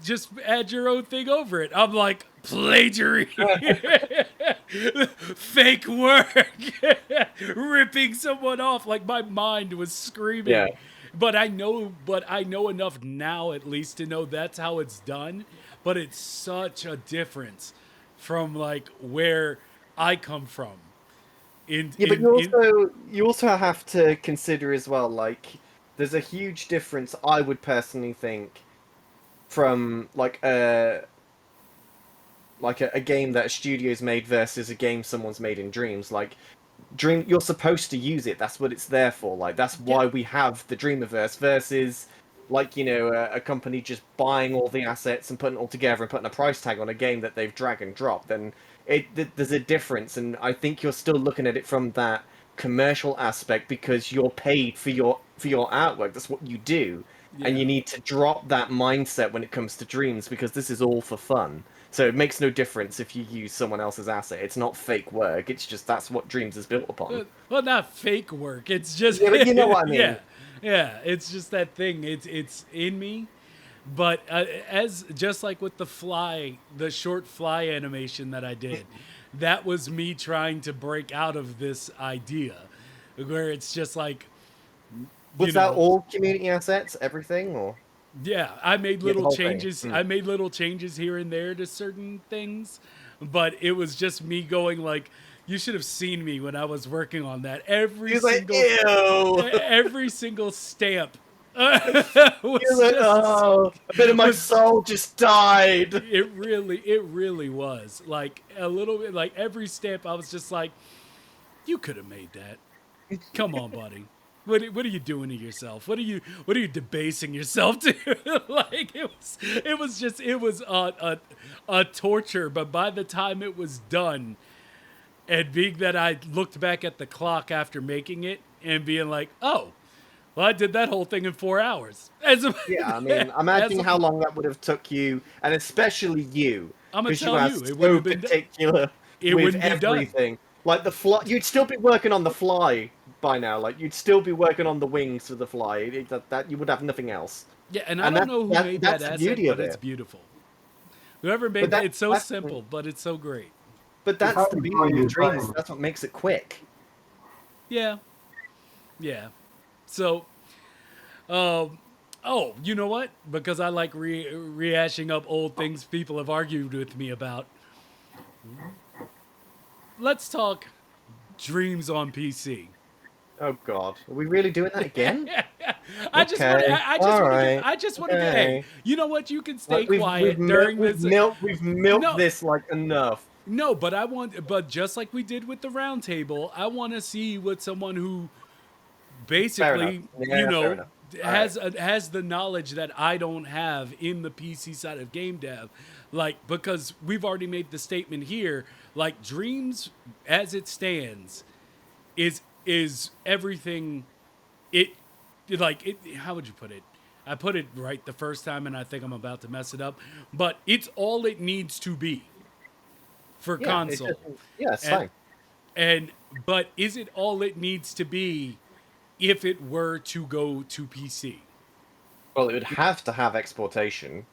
just add your own thing over it. I'm like, plagiarism, fake work, ripping someone off. Like, my mind was Yeah. screaming. But I know enough now, at least, to know that's how it's done. But it's such a difference from like where I come from. Yeah, but In you also have to consider as well, like there's a huge difference I would personally think from a game that a studio's made versus a game someone's made in Dreams. Like Dream, you're supposed to use it. That's what it's there for. Like that's Yeah, why we have the Dreamiverse versus a company just buying all the assets and putting it all together and putting a price tag on a game that they've drag and dropped. Then there's a difference, and I think you're still looking at it from that commercial aspect because you're paid for your artwork. That's what you do, and yeah. you need to drop that mindset when it comes to Dreams because this is all for fun. So it makes no difference if you use someone else's asset. It's not fake work. It's just that's what Dreams is built upon. Well, not fake work. It's just Yeah, but you know what I mean. yeah, yeah. It's just that thing. It's in me. But as just like with the short fly animation that I did, that was me trying to break out of this idea, where it's just like you Was that know, all community assets, everything, or yeah, I made yeah, the little whole thing? changes. Mm. I made little changes here and there to certain things, but it was just me going like, you should have seen me when I was working on that. He was like, "Ew." Every single stamp He was was like, just "Oh, a bit of my was soul just died." it really was like a little bit like every stamp. I was just like, you could have made that. Come on, buddy. What are you doing to yourself? What are you debasing yourself to? Like, it was a torture. But by the time it was done, And being that I looked back at the clock after making it and being like, oh, well, I did that whole thing in 4 hours. Yeah, I mean, imagine how long that would have took you, and especially you, I'm gonna because you tell are you, it wouldn't so have been. particular It with wouldn't be done. everything. Like the fly, you'd still be working on the fly by now. Like you'd still be working on the wings for the fly. That you would have nothing else. Yeah, and I And don't know who made that that's the asset, beauty but of it's it. beautiful. Whoever But made that, that it's so that's simple, but it's so great. but It's that's how the you beauty enjoy of your dreams. time. That's what makes it quick. Yeah, yeah. So, oh, you know what? Because I like rehashing up old things people have argued with me about. Let's talk dreams on PC. Oh God, are we really doing that again? I just want. Okay, I just all want to get. right, I just want to get. Hey, okay. you know what? You can stay Like quiet during this. we've milked No, this like enough. no, but I want. But just like we did with the roundtable, I want to see what someone who Fair enough. basically, Yeah, fair enough. All right. has the knowledge that I don't have in the PC side of game dev, like because we've already made the statement here. Like Dreams, as it stands, is everything. It like it. How would you put it? I put it right the first time, and I think I'm about to mess it up. But it's all it needs to be for Yeah, console. it's and, fine. and but is it all it needs to be if it were to go to PC? Well, it would have to have exportation.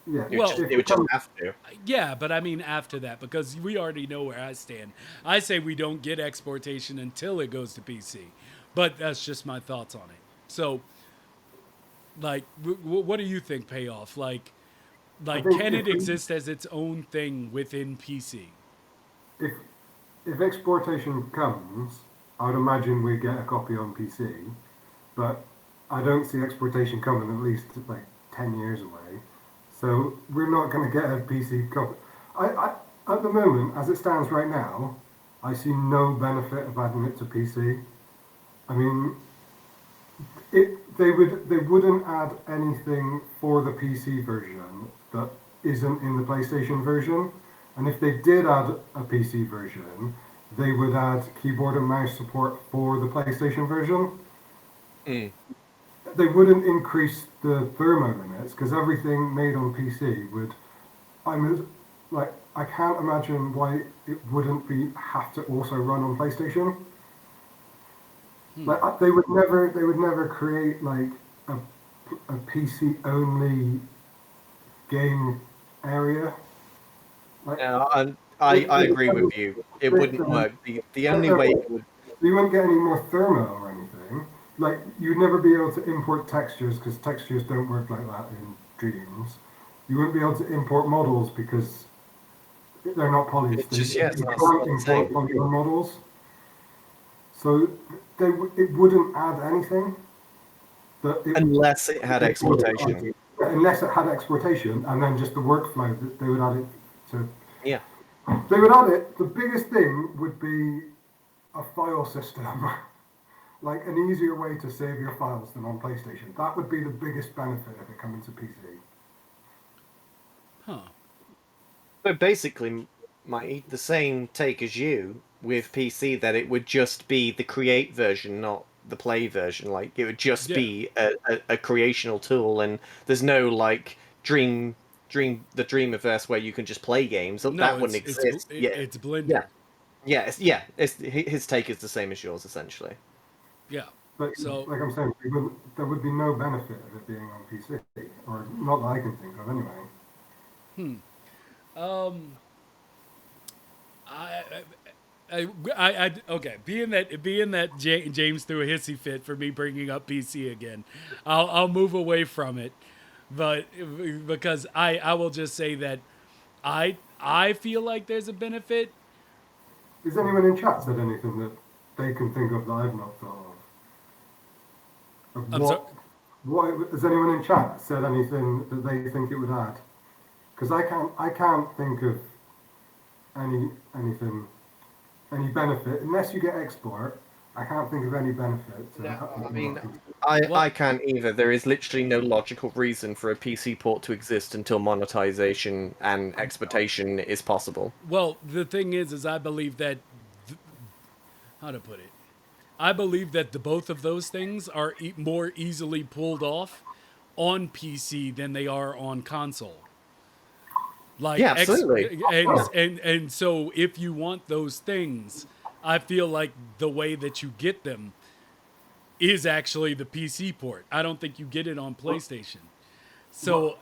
Yeah. It would just have to. Yeah, but I mean after that, because we already know where I stand. I say we don't get exportation until it goes to PC, but that's just my thoughts on it. So, like, what do you think, Payoff? Like, I think can it if exist as its own thing within PC? if if exportation comes, I would imagine we get a copy on PC, but I don't see exportation coming at least like 10 years away. So we're not going to get a PC copy. At the moment, as it stands right now, I see no benefit of adding it to PC. I mean, they wouldn't add anything for the PC version that isn't in the PlayStation version. And if they did add a PC version, they would add keyboard and mouse support for the PlayStation version. Mm. They wouldn't increase the thermo limits because everything made on PC would. I can't imagine why it wouldn't have to also run on PlayStation. Like they would never create like a PC only game area. Like, Yeah, I agree with you. It wouldn't work. The only way it would. you wouldn't get any more thermo or anything. Like you'd never be able to import textures because textures don't work like that in Dreams. You wouldn't be able to import models because they're not polys. It's just, yeah, it's you not can't the import same. polygon models. So it wouldn't add anything. Unless it had exportation. Unless it had exportation, and then just the workflow that they would add it to. Yeah. They would add it. The biggest thing would be a file system, like an easier way to save your files than on PlayStation. That would be the biggest benefit of it coming to PC. Huh. So basically, the same take as you with PC, that it would just be the create version, not the play version. Like it would just be a creational tool, and there's no like the Dreamiverse where you can just play games. No, That wouldn't exist. It's blended. It's his take is the same as yours essentially. Yeah. But So like I'm saying, there would be no benefit of it being on PC, or not that I can think of anyway. Okay. Being that James threw a hissy fit for me bringing up PC again, I'll move away from it, but because I will just say that I feel like there's a benefit. Has anyone in chat said anything that they can think of that I've not thought of? What has anyone in chat said anything that they think it would add? Because I can't think of any benefit unless you get export. I can't think of any benefit. I can't either. There is literally no logical reason for a PC port to exist until monetization and exportation is possible. Well, the thing is I believe that how to put it. I believe that the both of those things are more easily pulled off on PC than they are on console. Like Yeah, absolutely. and so if you want those things, I feel like the way that you get them is actually the PC port. I don't think you get it on PlayStation. So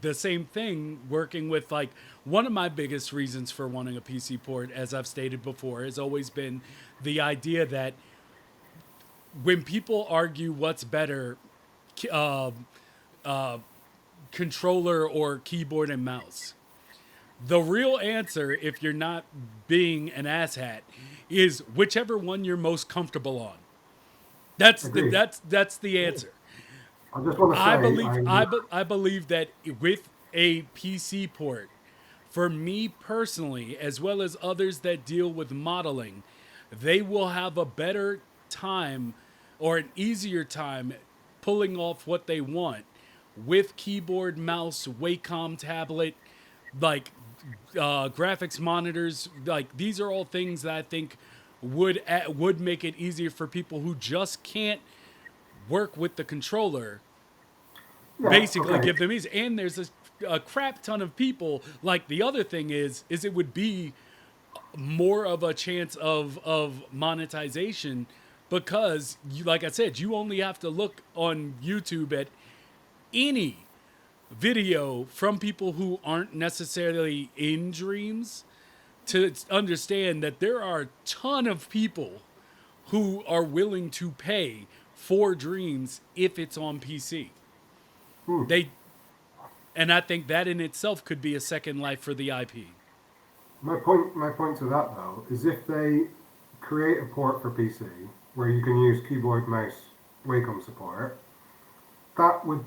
the same thing working with like one of my biggest reasons for wanting a PC port, as I've stated before, has always been the idea that when people argue what's better, uh, controller or keyboard and mouse, the real answer, if you're not being an asshat, is whichever one you're most comfortable on. Agreed. That's the answer. I just want to say, I believe that with a PC port, for me personally, as well as others that deal with modeling, they will have a better time or an easier time pulling off what they want with keyboard, mouse, Wacom tablet, like graphics monitors. Like these are all things that I think would make it easier for people who just can't work with the controller, yeah, basically okay. give them easy. And there's a crap ton of people. Like the other thing is it would be more of a chance of monetization because you, like I said, you only have to look on YouTube at any video from people who aren't necessarily in dreams to understand that there are a ton of people who are willing to pay for dreams if it's on PC. They and I think that in itself could be a second life for the IP. My point to that though is if they create a port for PC where you can use keyboard, mouse, Wacom support, that would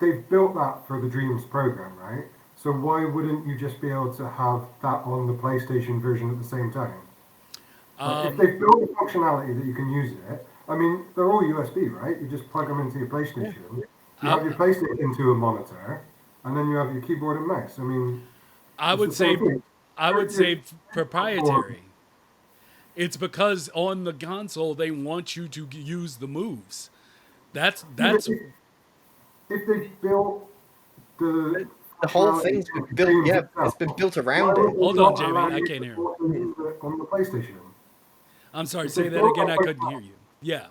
they've built that for the Dreams program, right? So why wouldn't you just be able to have that on the PlayStation version at the same time? Like if they've built the functionality that you can use it, I mean, they're all USB, right? You just plug them into your PlayStation. You have your PlayStation into a monitor, and then you have your keyboard and mouse. I mean, I it's would the say same thing. I would say proprietary. Or- It's because on the console they want you to use the moves. That's Yeah, that's if they built the The whole functionality thing's of been built. Dreams Yeah, itself, it's been built why around would it. they Hold on, not Jamie, allow I you can't to hear. port and use it on the PlayStation? I'm sorry, If say they that built again. I that couldn't hear you. Yeah.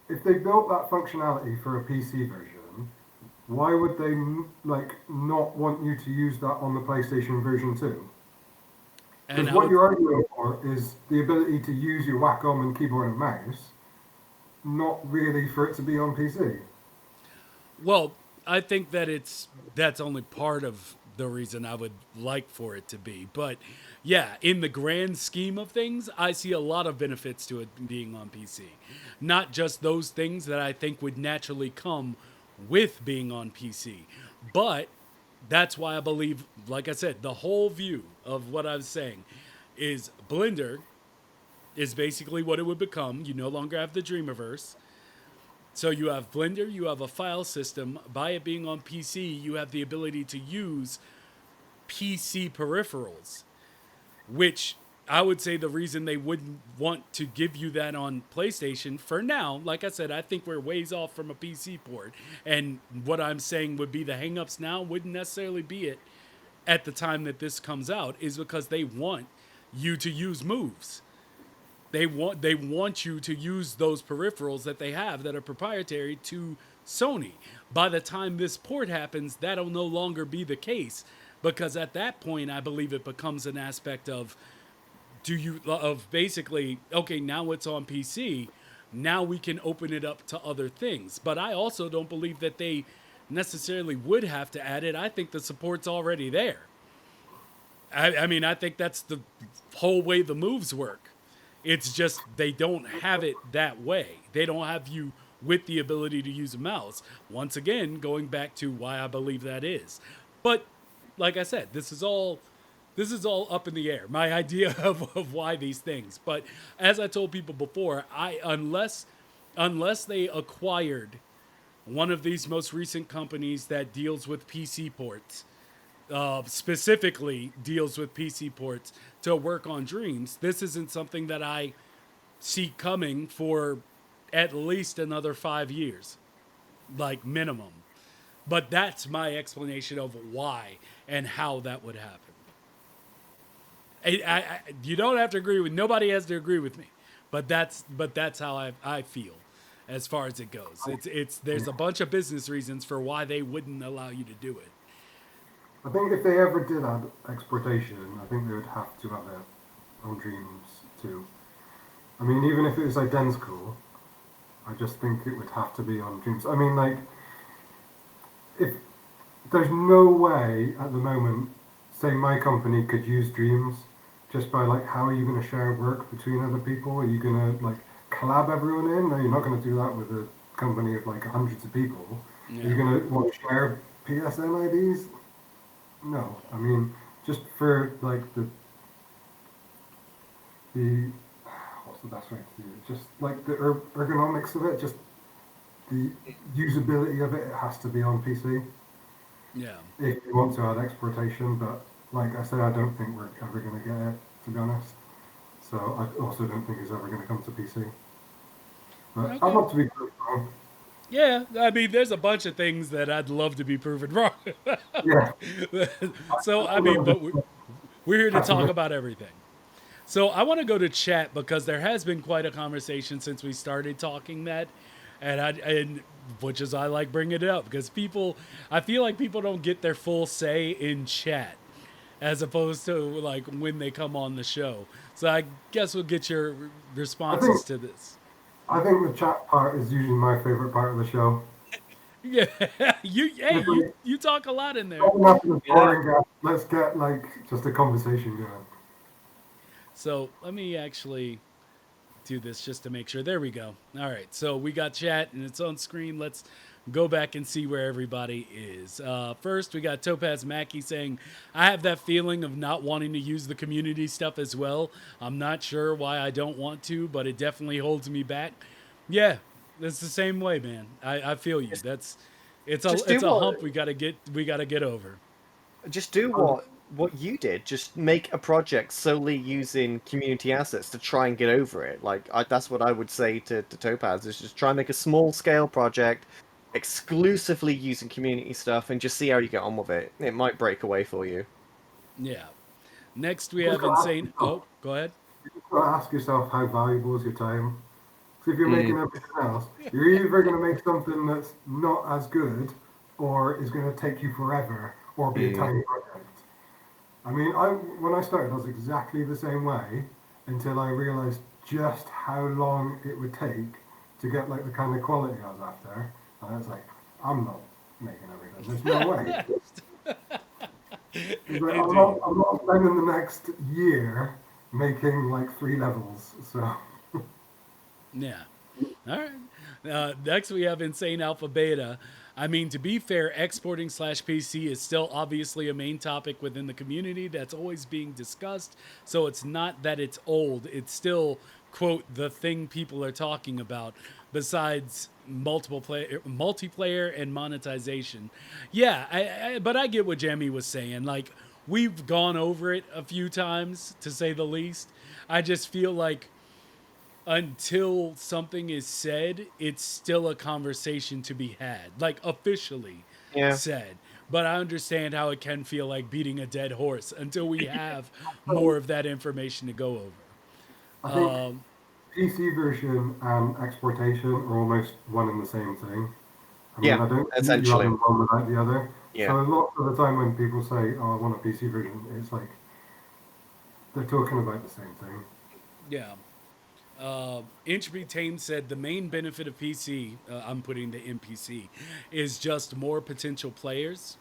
if they built that functionality for a PC version, why would they like not want you to use that on the PlayStation version too? And Because I what would you're arguing for is the ability to use your Wacom and keyboard and mouse, not really for it to be on PC. Well, I think that that's only part of the reason I would like for it to be. But yeah, in the grand scheme of things, I see a lot of benefits to it being on PC. Not just those things that I think would naturally come with being on PC, but that's why I believe, like I said, the whole view of what I was saying is Blender is basically what it would become. You no longer have the Dreamiverse. So you have Blender, you have a file system. By it being on PC, you have the ability to use PC peripherals, which I would say the reason they wouldn't want to give you that on PlayStation for now, like I said, I think we're ways off from a PC port. And what I'm saying would be the hangups now wouldn't necessarily be it at the time that this comes out, is because they want you to use moves. They want you to use those peripherals that they have that are proprietary to Sony. By the time this port happens, that'll no longer be the case because at that point I believe it becomes an aspect of basically, okay, now it's on PC, now we can open it up to other things. But I also don't believe that they necessarily would have to add it. I think the support's already there. I mean, I think that's the whole way the moves work. It's just they don't have it that way. They don't have you with the ability to use a mouse. Once again, going back to why I believe that is. But like I said, this is all up in the air. My idea of why these things. But as I told people before, unless they acquired one of these most recent companies that deals with PC ports, specifically deals with PC ports to work on Dreams. This isn't something that I see coming for at least another 5 years, like minimum. But that's my explanation of why and how that would happen. You don't have to agree with. Nobody has to agree with me, but that's how I feel, as far as it goes. There's a bunch of business reasons for why they wouldn't allow you to do it. I think if they ever did add exportation, I think they would have to have it on Dreams too. I mean, even if it was identical, I just think it would have to be on Dreams. I mean, like, if there's no way at the moment, say my company could use Dreams just by like, how are you going to share work between other people? Are you going to like collab everyone in? No, you're not going to do that with a company of like hundreds of people. Yeah. Are you going to share PSN IDs? No, I mean, just for like the what's the best way to do it? Just like the ergonomics of it, just the usability of it, it has to be on PC. Yeah. If you want to add exportation, but like I said, I don't think we're ever going to get it, to be honest. So I also don't think it's ever going to come to PC. But Okay. I'd love to be proved wrong. Yeah, I mean, there's a bunch of things that I'd love to be proven wrong. Yeah. So, I mean, but we're here to talk about everything. So I want to go to chat because there has been quite a conversation since we started talking that, and which is I like bringing it up because I feel like people don't get their full say in chat as opposed to like when they come on the show. So I guess we'll get your responses to this. I think the chat part is usually my favorite part of the show. Yeah, you talk a lot in there. Let's get like just a conversation going. So let me actually do this just to make sure. There we go. All right, so we got chat and it's on screen. Let's go back and see where everybody is. First, we got Topaz Mackey saying, I have that feeling of not wanting to use the community stuff as well. I'm not sure why I don't want to, but it definitely holds me back. Yeah, it's the same way, man. I feel you. It's a hump we gotta get over. Just do what you did. Just make a project solely using community assets to try and get over it. Like that's what I would say to Topaz is just try and make a small scale project exclusively using community stuff and just see how you get on with it. It might break away for you. Yeah. Next we have Insane. Oh, go ahead. You've got to ask yourself how valuable is your time. So if you're making everything else, you're either going to make something that's not as good, or is going to take you forever, or be a tiny project. I mean, when I started, I was exactly the same way until I realized just how long it would take to get like the kind of quality I was after. And I was like, I'm not making everything. There's no way. Like, I'm not spending the next year making like 3 levels. So. Yeah. All right. Next, we have Insane Alpha Beta. I mean, to be fair, exporting /PC is still obviously a main topic within the community that's always being discussed. So it's not that it's old. It's still, quote, the thing people are talking about besides multiplayer and monetization. Yeah, but I get what Jamie was saying. Like, we've gone over it a few times, to say the least. I just feel like until something is said, it's still a conversation to be had, like officially said. But I understand how it can feel like beating a dead horse until we have more of that information to go over. I think PC version and exportation are almost one and the same thing. I mean, I don't essentially. You have one without the other. Yeah. So a lot of the time when people say, "Oh, I want a PC version," it's like they're talking about the same thing. Yeah. Inchby Tame said the main benefit of PC, I'm putting the NPC, is just more potential players,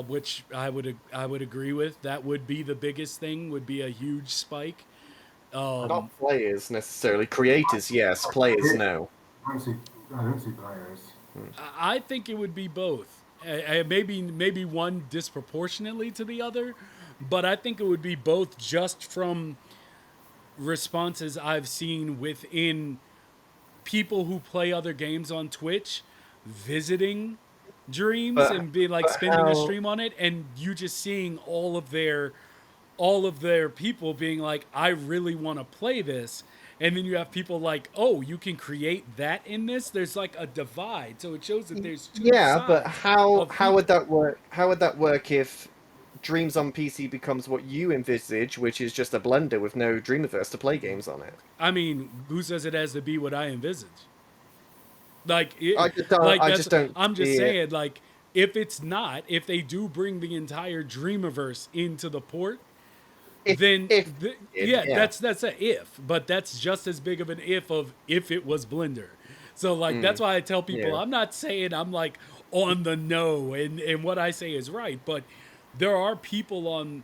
which I would agree with. That would be the biggest thing. Would be a huge spike. Not players necessarily. Creators, yes. Players, no. I don't see players. I think it would be both. Maybe one disproportionately to the other, but I think it would be both just from responses I've seen within people who play other games on Twitch visiting Dreams and being like spending a how? stream on it, and you just seeing all of their people being like, I really want to play this. And then you have people like, oh, you can create that in this. There's like a divide. So it shows that there's two Yeah, but sides of how would people. that work? How would that work if Dreams on PC becomes what you envisage, which is just a blender with no Dreamiverse to play games on it? I mean, who says it has to be what I envisage? Like, I that's, just don't I'm just see it. saying, like, if it's not, if they do bring the entire Dreamiverse into the port, then If yeah, yeah. that's a if, but that's just as big of an if it was Blender. So like Mm, that's why I tell people yeah. I'm not saying I'm like on the no and what I say is right, but there are people on.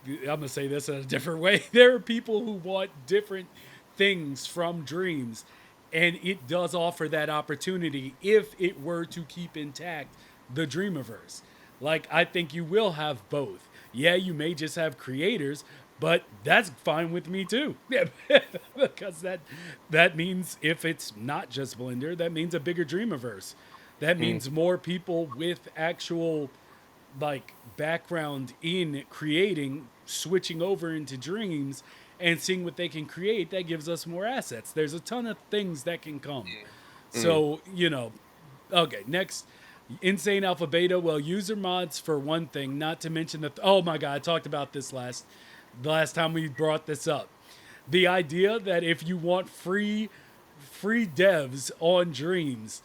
I'm gonna say this in a different way. There are people who want different things from Dreams, and it does offer that opportunity if it were to keep intact the Dreamiverse. Like I think you will have both. Yeah, you may just have creators, but that's fine with me too. Yeah, because that means if it's not just Blender, that means a bigger Dreamiverse. That Mm, means more people with actual like background in creating switching over into Dreams and seeing what they can create. That gives us more assets. There's a ton of things that can come. mm. So okay, next, insane alpha beta. Well, user mods for one thing, not to mention that. Oh my god, I talked about this the last time we brought this up. The idea that if you want free devs on Dreams,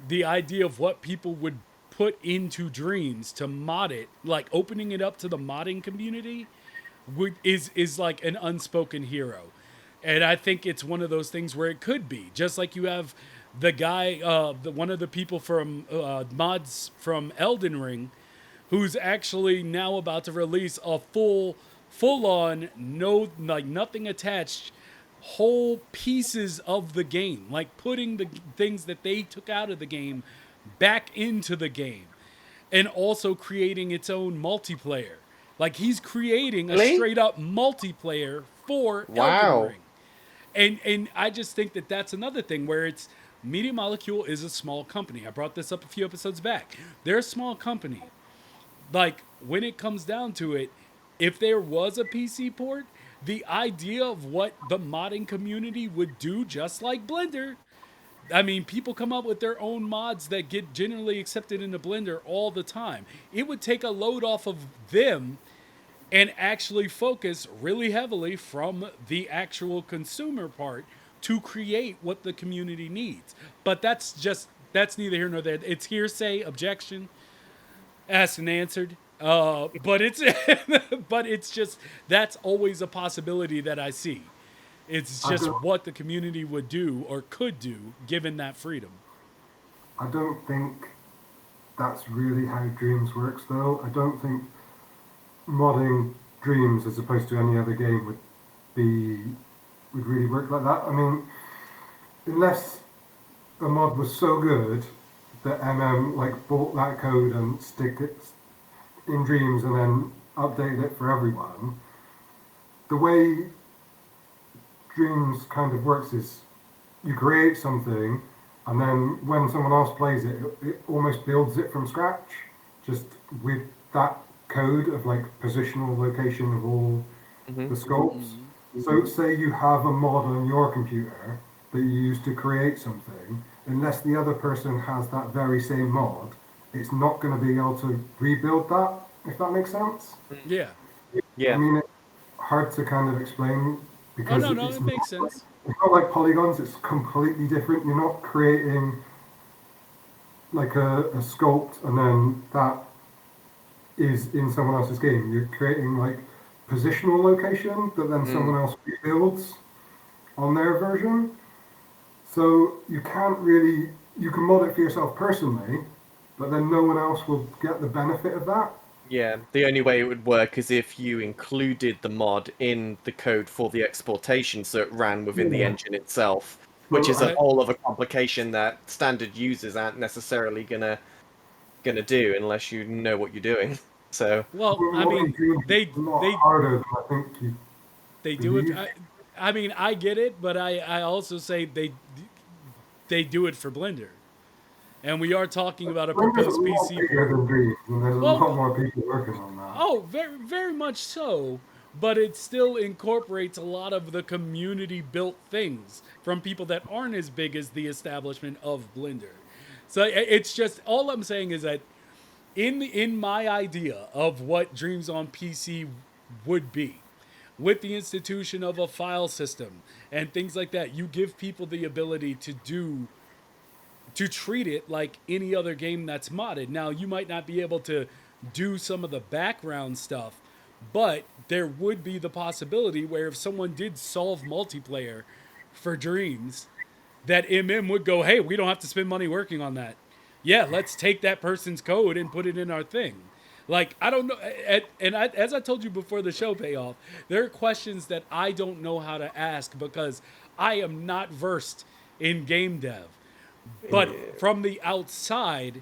the idea of what people would put into Dreams to mod it, like opening it up to the modding community, is like an unspoken hero. And I think it's one of those things where it could be just like you have the guy, one of the people from mods from Elden Ring, who's actually now about to release a full on no like nothing attached whole pieces of the game, like putting the things that they took out of the game back into the game and also creating its own multiplayer. Like he's creating a Really? straight up multiplayer for Elden Wow. Ring. And I just think that that's another thing where it's Media Molecule is a small company. I brought this up a few episodes back. They're a small company. Like when it comes down to it, if there was a PC port, the idea of what the modding community would do, just like Blender, I mean, people come up with their own mods that get generally accepted into Blender all the time. It would take a load off of them and actually focus really heavily from the actual consumer part to create what the community needs. But that's neither here nor there. It's hearsay, objection, asked and answered. But it's but it's just that's always a possibility that I see. It's I just don't, what the community would do or could do given that freedom. I don't think that's really how Dreams works, though. I don't think modding Dreams as opposed to any other game be would really work like that. I mean, unless a mod was so good that like bought that code and stick it in Dreams and then updated it for everyone. The way Dreams kind of works is you create something and then when someone else plays it, it almost builds it from scratch, just with that code of like positional location of all Hmm. the scopes. So say you have a mod on your computer that you use to create something, unless the other person has that very same mod, it's not going to be able to rebuild that, if that makes sense. Yeah. I Yeah. mean, it's hard to kind of explain Oh because no, it makes sense. it's not like polygons, it's completely different. You're not creating like a sculpt and then that is in someone else's game. You're creating like positional location that then someone else rebuilds on their version. So you can't really, you can mod it for yourself personally, but then no one else will get the benefit of that. Yeah, the only way it would work is if you included the mod in the code for the exportation so it ran within the Yeah. engine itself, which So is a That whole other complication that standard users aren't necessarily gonna do unless you know what you're doing. So, well, I modding mean, Dreams is they a lot they harder than I think you they do it. believe. I mean, I get it, but I also say they do it for Blender. and we are talking about a Blender's a proposed lot PC bigger port. than Dreams, and there's a lot Well, more people working on that. oh, very, very much so. But it still incorporates a lot of the community built things from people that aren't as big as the establishment of Blender. So it's just all I'm saying is that in my idea of what Dreams on PC would be, with the institution of a file system and things like that, you give people the ability to treat it like any other game that's modded. Now, you might not be able to do some of the background stuff, but there would be the possibility where if someone did solve multiplayer for Dreams, that would go, hey, we don't have to spend money working on that. Yeah, let's take that person's code and put it in our thing. Like, I don't know. As I told you before the show payoff, there are questions that I don't know how to ask because I am not versed in game dev. But from the outside,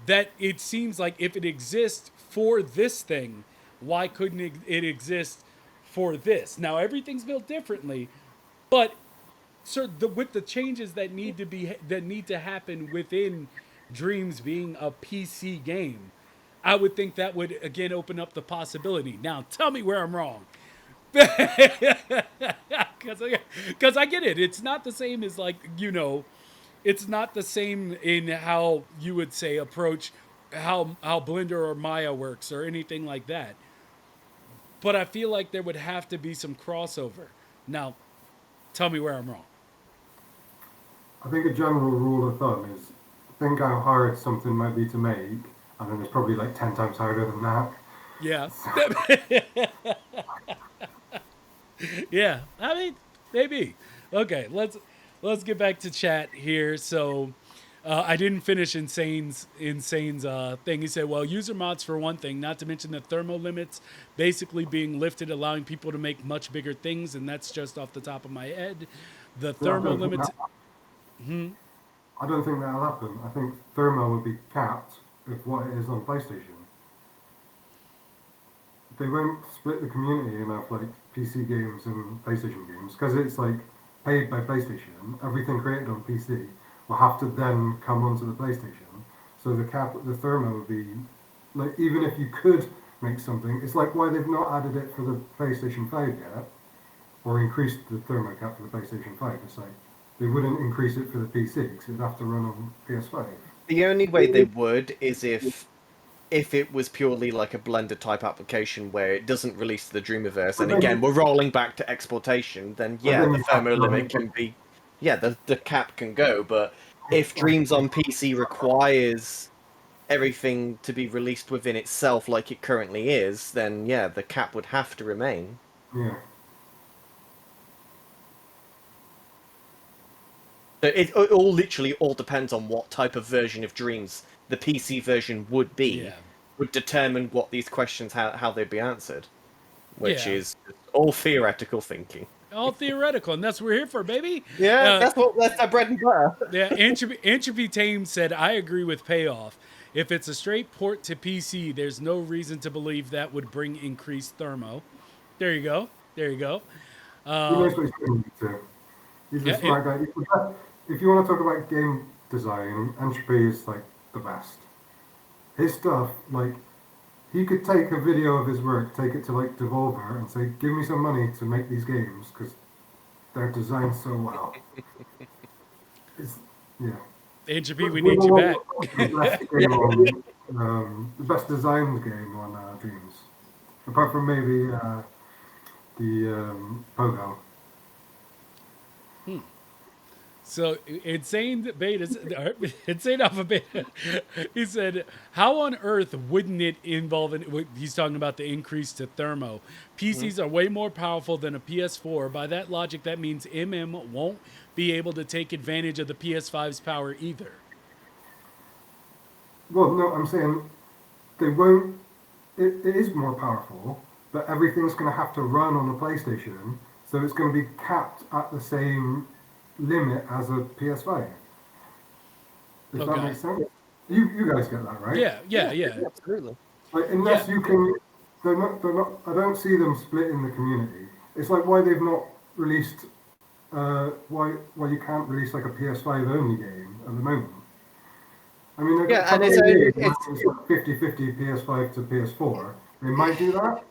that it seems like if it exists for this thing, why couldn't it exist for this? Now, everything's built differently, but with the changes that need to happen within Dreams being a PC game, I would think that would again open up the possibility. Now, tell me where I'm wrong, because I get it. It's not the same as it's not the same in how you would say approach how Blender or Maya works or anything like that. But I feel like there would have to be some crossover. Now, tell me where I'm wrong. I think a general rule of thumb is think how hard something might be to make, and then it's probably like 10 times harder than that. Yeah. Yeah. I mean, maybe. Okay, let's get back to chat here. So I didn't finish Insane's thing. He said, well, user mods for one thing, not to mention the thermo limits basically being lifted, allowing people to make much bigger things, and that's just off the top of my head. The thermo limits. I don't think that'll happen. I think thermo will be capped with what it is on PlayStation. They won't split the community enough like PC games and PlayStation games because it's like paid by PlayStation. Everything created on PC will have to then come onto the PlayStation. So the thermo would be like, even if you could make something, it's like why they've not added it for the PlayStation 5 yet, or increased the thermo cap for the PlayStation 5. It's like they wouldn't increase it for the PC because it'd have to run on PS5. The only way they would is if it was purely like a Blender type application where it doesn't release to the Dreamiverse, and again we're rolling back to exportation, then yeah, the thermo limit can be, yeah, the cap can go. But if Dreams on PC requires everything to be released within itself like it currently is, then yeah, the cap would have to remain. Yeah. So it all literally all depends on what type of version of Dreams the PC version would be, would determine what these questions, how they'd be answered, which is all theoretical thinking. All theoretical, and that's what we're here for, baby. Yeah, that's our bread and butter. Yeah, Entropy Tame said, I agree with Payoff. If it's a straight port to PC, there's no reason to believe that would bring increased thermo. There you go. There you go. He knows what he's doing too. He's a smart guy. If you want to talk about game design, Entropy is like the best. His stuff, like, he could take a video of his work, take it to like Devolver, and say, "Give me some money to make these games because they're designed so well." Entropy, we need you back. The best designed game on Dreams, apart from maybe the Pogo. So Insane Alpha Beta, he said, how on earth wouldn't it involve, he's talking about the increase to thermo. PCs are way more powerful than a PS4. By that logic, that means won't be able to take advantage of the PS5's power either. Well, no, I'm saying they won't. It is more powerful, but everything's going to have to run on the PlayStation, so it's going to be capped at the same limit as a PS5. If that makes sense. You guys get that, right? Yeah. Absolutely. Like, unless you can, they're not. I don't see them splitting the community. It's like why they've not released. Why you can't release like a PS5 only game at the moment. I mean, a Yeah, and couple of years, it's it's like 50-50 PS5 to PS4. They might do that.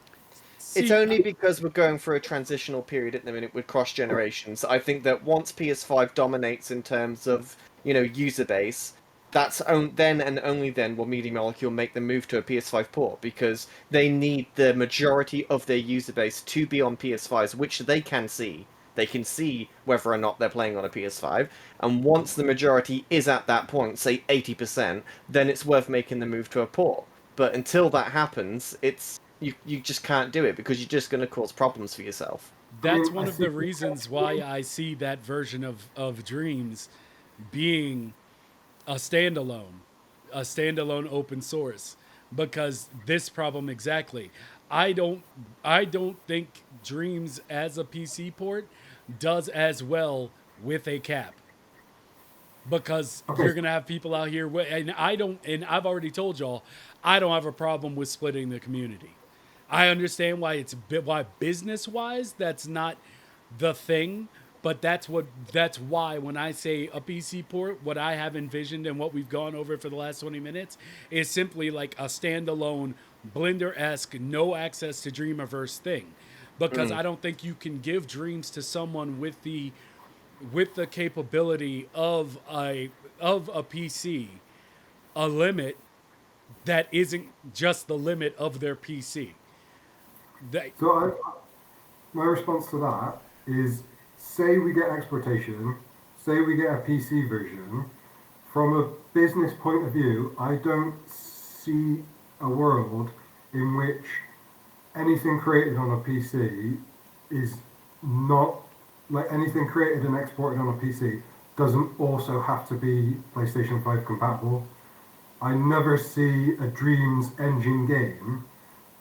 it's See, only because we're going through a transitional period at the minute with cross generations. I think that once PS5 dominates in terms of user base, then and only then will Media Molecule make the move to a PS5 port because they need the majority of their user base to be on PS5s, which they can see. They can see whether or not they're playing on a PS5, and once the majority is at that point, say 80%, then it's worth making the move to a port. But until that happens, you just can't do it because you're just going to cause problems for yourself. I that's mean, one I of see. the reasons why I see that version of Dreams being a standalone open source because this problem exactly. I don't I don't think Dreams as a PC port does as well with a cap because Okay, you're gonna have people out here and I've already told y'all I don't have a problem with splitting the community. I understand why business wise that's not the thing, but that's why when I say a PC port, what I have envisioned and what we've gone over for the last 20 minutes is simply like a standalone Blender-esque no access to Dreamiverse thing. Because Mm. I don't think you can give dreams to someone with the capability of a PC a limit that isn't just the limit of their PC. That so my response to that is, say we get exportation, say we get a PC version. From a business point of view, I don't see a world in which anything created on a PC is not like anything created and exported on a PC doesn't also have to be PlayStation 5 compatible. I never see a Dreams engine game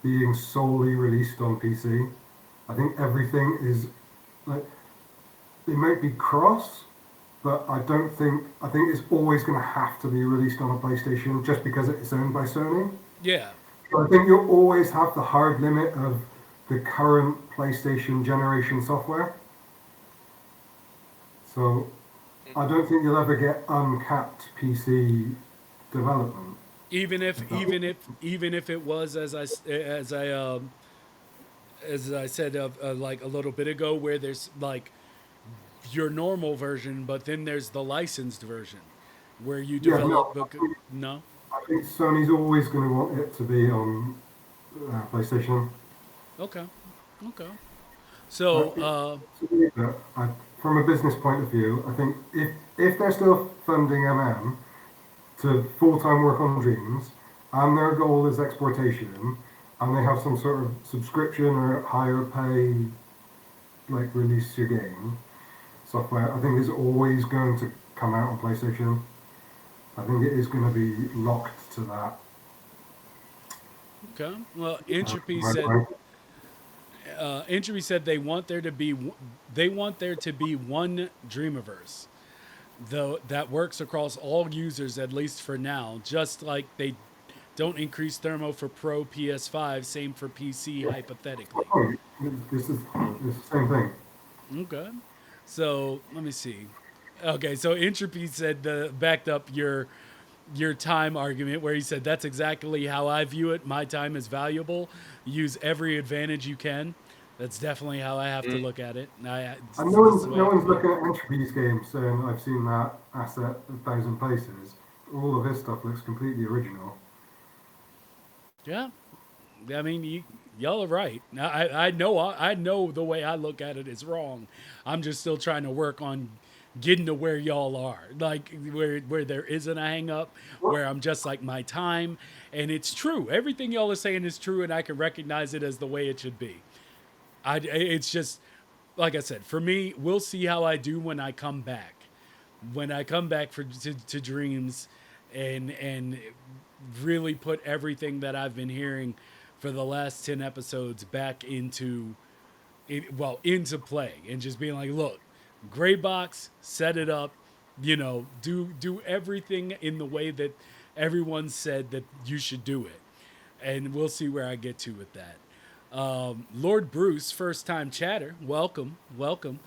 being solely released on PC. I think everything is like it might be cross, but I think it's always going to have to be released on a PlayStation just because it's owned by Sony. yeah. So I think you'll always have the hard limit of the current PlayStation generation software. So I don't think you'll ever get uncapped PC development. Even if it was as I said like a little bit ago, where there's like your normal version, but then there's the licensed version where you Yeah, develop. no, No, I think Sony's always going to want it to be on PlayStation. okay, okay. Uh, So, it, from a business point of view, I think if they're still funding MM to full-time work on Dreams, and their goal is exportation, and they have some sort of subscription or higher pay, like release your game software, I think is always going to come out on PlayStation. I think it is going to be locked to that. okay. Well, My point. Entropy said they want there to be one Dreamiverse, though that works across all users at least for now. Just like they don't increase thermo for Pro PS5, same for PC hypothetically. Oh, this is the same thing. Okay. So let me see. Okay, so Entropy said backed up your time argument where he said that's exactly how I view it. My time is valuable. Use every advantage you can. That's definitely how I have to Mm. look at it. And This is the way no I one's feel. looking at Entropy's game saying I've seen that asset 1,000 places. All of his stuff looks completely original. Yeah, I mean, y'all are right. I know the way I look at it is wrong. I'm just still trying to work on getting to where y'all are, like where there isn't a hang up, What? where I'm just like my time, and it's true. Everything y'all are saying is true, and I can recognize it as the way it should be. It's just like I said. For me, we'll see how I do when I come back. When I come back to Dreams, and really put everything that I've been hearing for the last 10 episodes back into play and just being like, look, gray box, set it up, do everything in the way that everyone said that you should do it. And we'll see where I get to with that. Lord Bruce, first time chatter, welcome, welcome.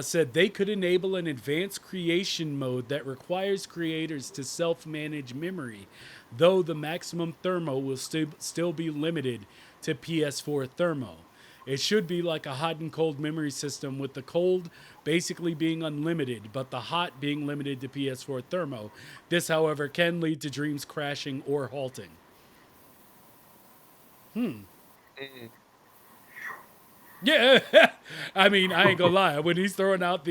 said they could enable an advanced creation mode that requires creators to self-manage memory, though the maximum thermo will still be limited to PS4 thermo. It should be like a hot and cold memory system, with the cold basically being unlimited, but the hot being limited to PS4 thermo. This, however, can lead to dreams crashing or halting. Yeah, I mean, I ain't gonna lie. When he's throwing out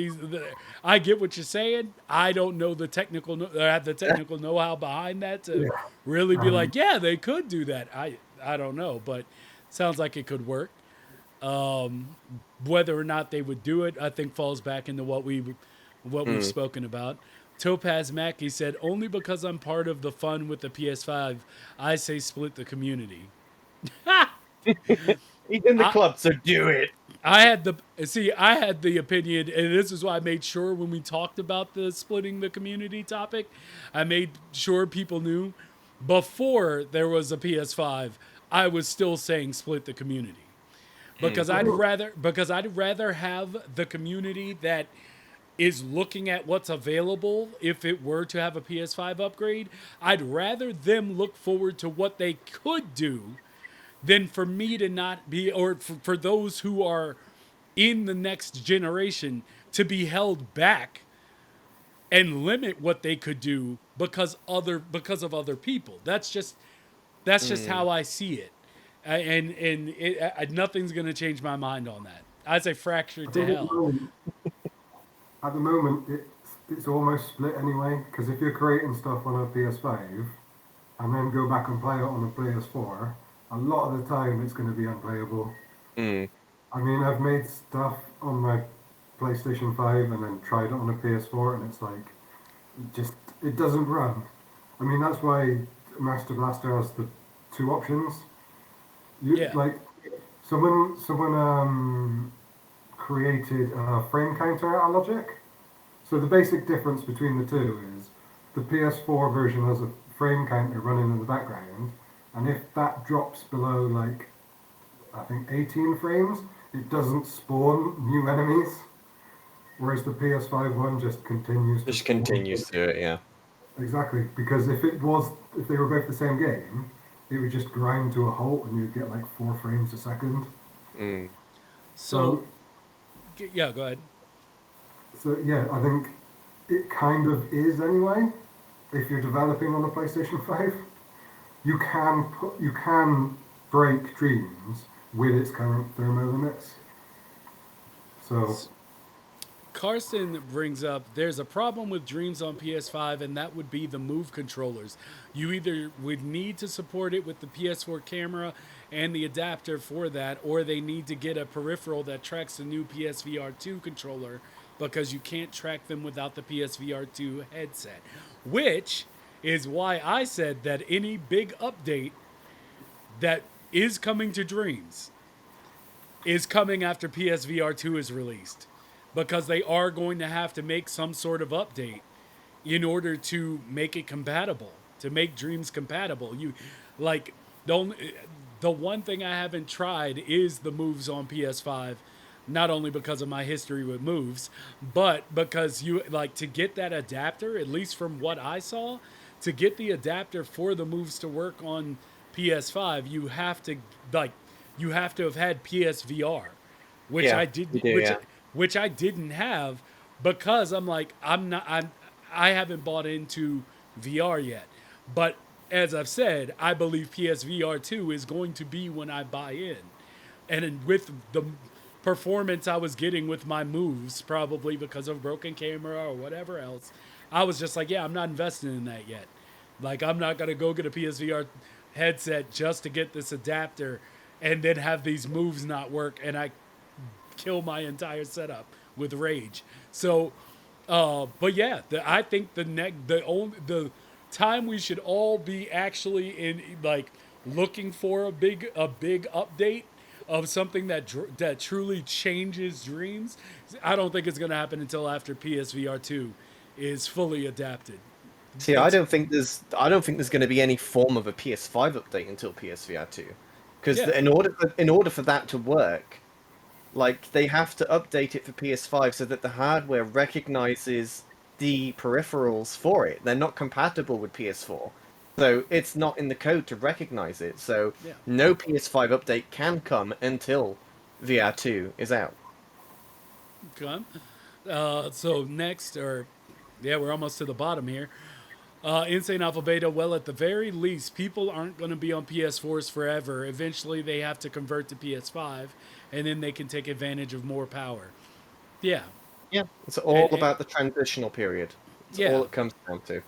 I get what you're saying. I don't know the technical, have the technical know-how behind that to really be like, yeah, they could do that. I don't know, but sounds like it could work. Whether or not they would do it, I think falls back into what we've spoken about. Topaz Mackey said, only because I'm part of the fun with the PS5, I say split the community. He's in the club, so do it. I had the opinion, and this is why I made sure when we talked about the splitting the community topic, I made sure people knew before there was a PS5, I was still saying split the community. Because I'd rather have the community that is looking at what's available if it were to have a PS5 upgrade. I'd rather them look forward to what they could do than for me to not be, or for those who are in the next generation to be held back and limit what they could do because of other people. That's just how I see it. Nothing's going to change my mind on that. I say fractured to hell. At the moment, it's almost split anyway, because if you're creating stuff on a PS5 and then go back and play it on a PS4, a lot of the time it's going to be unplayable. I mean, I've made stuff on my PlayStation 5 and then tried it on a PS4, and it's like, it doesn't run. I mean, that's why Master Blaster has the two options. Like, someone created a frame counter out of logic. So the basic difference between the two is the PS4 version has a frame counter running in the background, and if that drops below, like, I think 18 frames, it doesn't spawn new enemies. Whereas the PS5 one just continues to it, yeah. Exactly, because if they were both the same game, it would just grind to a halt and you'd get like 4 frames a second. So yeah, go ahead. So yeah, I think it kind of is anyway. If you're developing on a PlayStation 5, you can break Dreams with its current thermo limits. So Carson brings up, there's a problem with Dreams on PS5, and that would be the Move controllers. You either would need to support it with the PS4 camera and the adapter for that, or they need to get a peripheral that tracks the new PSVR 2 controller, because you can't track them without the PSVR 2 headset. Which is why I said that any big update that is coming to Dreams is coming after PSVR 2 is released. Because they are going to have to make some sort of update in order to make it compatible, to make Dreams compatible. The one thing I haven't tried is the moves on PS5, not only because of my history with moves, but because to get that adapter, at least from what I saw, to get the adapter for the moves to work on PS5, you have to have had PSVR, which I didn't. Which I didn't have, because I haven't bought into VR yet. But as I've said, I believe PSVR 2 is going to be when I buy in. And with the performance I was getting with my moves, probably because of broken camera or whatever else, I was just like, yeah, I'm not investing in that yet. Like, I'm not going to go get a PSVR headset just to get this adapter and then have these moves not work, and I kill my entire setup with rage. So, but yeah, I think the time we should all be actually in looking for a big update of something that truly changes Dreams. I don't think it's going to happen until after PSVR 2 is fully adapted. See, I don't think there's going to be any form of a PS5 update until PSVR 2, because in order for that to work, Like, they have to update it for PS5 so that the hardware recognizes the peripherals for it. They're not compatible with PS4. So it's not in the code to recognize it. So Yeah. no PS5 update can come until VR2 is out. Okay. So next, we're almost to the bottom here. Insane Alpha Beta, well, at the very least, people aren't going to be on PS4s forever. Eventually, they have to convert to PS5, and then they can take advantage of more power. Yeah. Yeah, it's all And, about the transitional period. It's yeah. all it comes down to.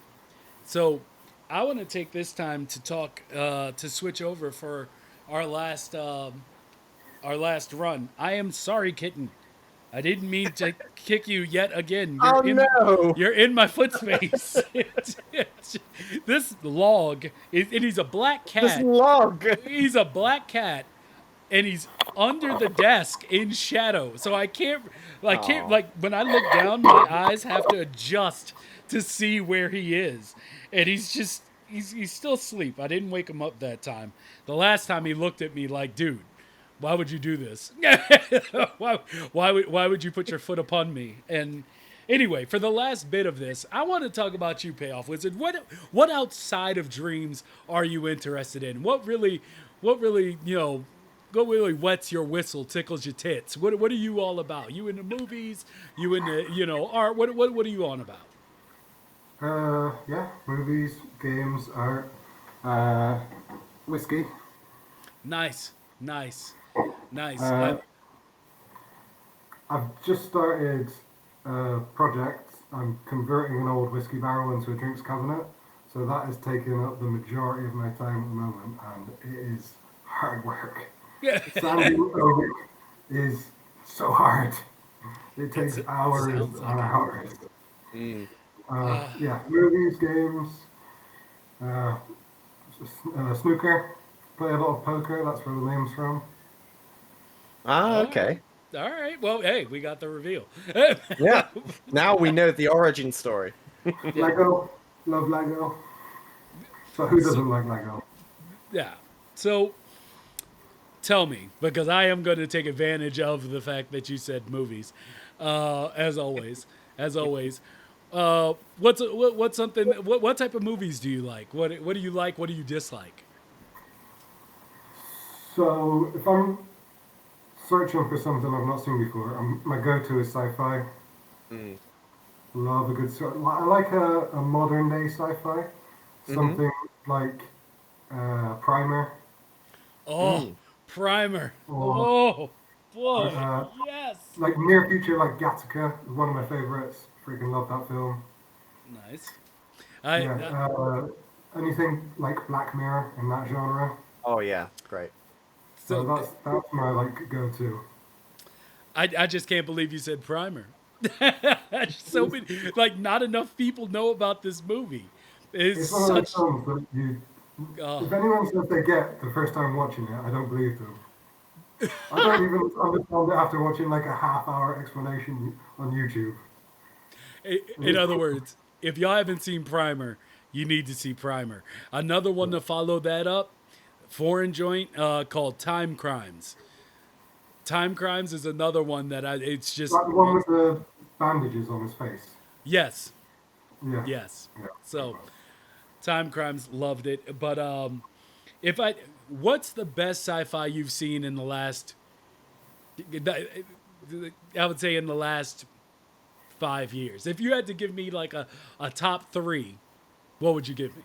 So I want to take this time to talk, to switch over for our last, run. I am sorry, kitten. I didn't mean to kick you yet again. Oh no! You're in my foot space. This log, and he's a black This cat. log! He's a black cat, and he's under the desk in shadow. So I can't, Aw. like when I look down, my eyes have to adjust to see where he is, and he's still asleep. I didn't wake him up that time. The last time he looked at me like, dude, why would you do this? why would you put your foot upon me? And anyway, for the last bit of this, I want to talk about you, Payoff Wizard. What outside of dreams are you interested in? What really what really wets your whistle, tickles your tits? What are you all about? You into movies? You into art? What are you on about? Yeah, movies, games, art, whiskey. Nice. Uh, I've just started a project. I'm converting an old whiskey barrel into a drinks cabinet, so that is taking up the majority of my time at the moment, and it is hard work. Sanding oak is so hard. It takes hours sounds and like it. hours. Mm. Yeah, movies, games, uh, snooker. Play a lot of poker. That's where the name's from. Ah, okay. All right. Well, hey, we got the reveal. Yeah. Now we know the origin story. Lego, love Lego. But who doesn't like Lego? Yeah. So tell me, because I am going to take advantage of the fact that you said movies, as always. What's something? What type of movies do you like? What do you like? What do you dislike? So if I'm searching for something I've not seen before, my go-to is sci-fi. Mm. Love a good I like a modern day sci-fi. Something like Primer Oh, Primer. or Oh, boy. uh, Yes. like near future like Gattaca is one of my favorites. Freaking love that film. Nice. Yeah. Anything like Black Mirror in that genre. Oh yeah, great. So so that's my like go-to. I just can't believe you said Primer. So many, like, not enough people know about this movie. It's It's one of those such. films that you. If anyone says they get the first time watching it, I don't believe them. I don't even understand it after watching like a half-hour explanation on YouTube. In other words, if y'all haven't seen Primer, you need to see Primer. Another one to follow that up, foreign joint called Time Crimes. Time Crimes is another one that it's just Like the one with the bandages on his face. yes, Yeah. yes. Yeah. So Time Crimes, loved it. But if I, what's the best sci-fi you've seen in the last? I would say in the last 5 years. If you had to give me like a top three, what would you give me?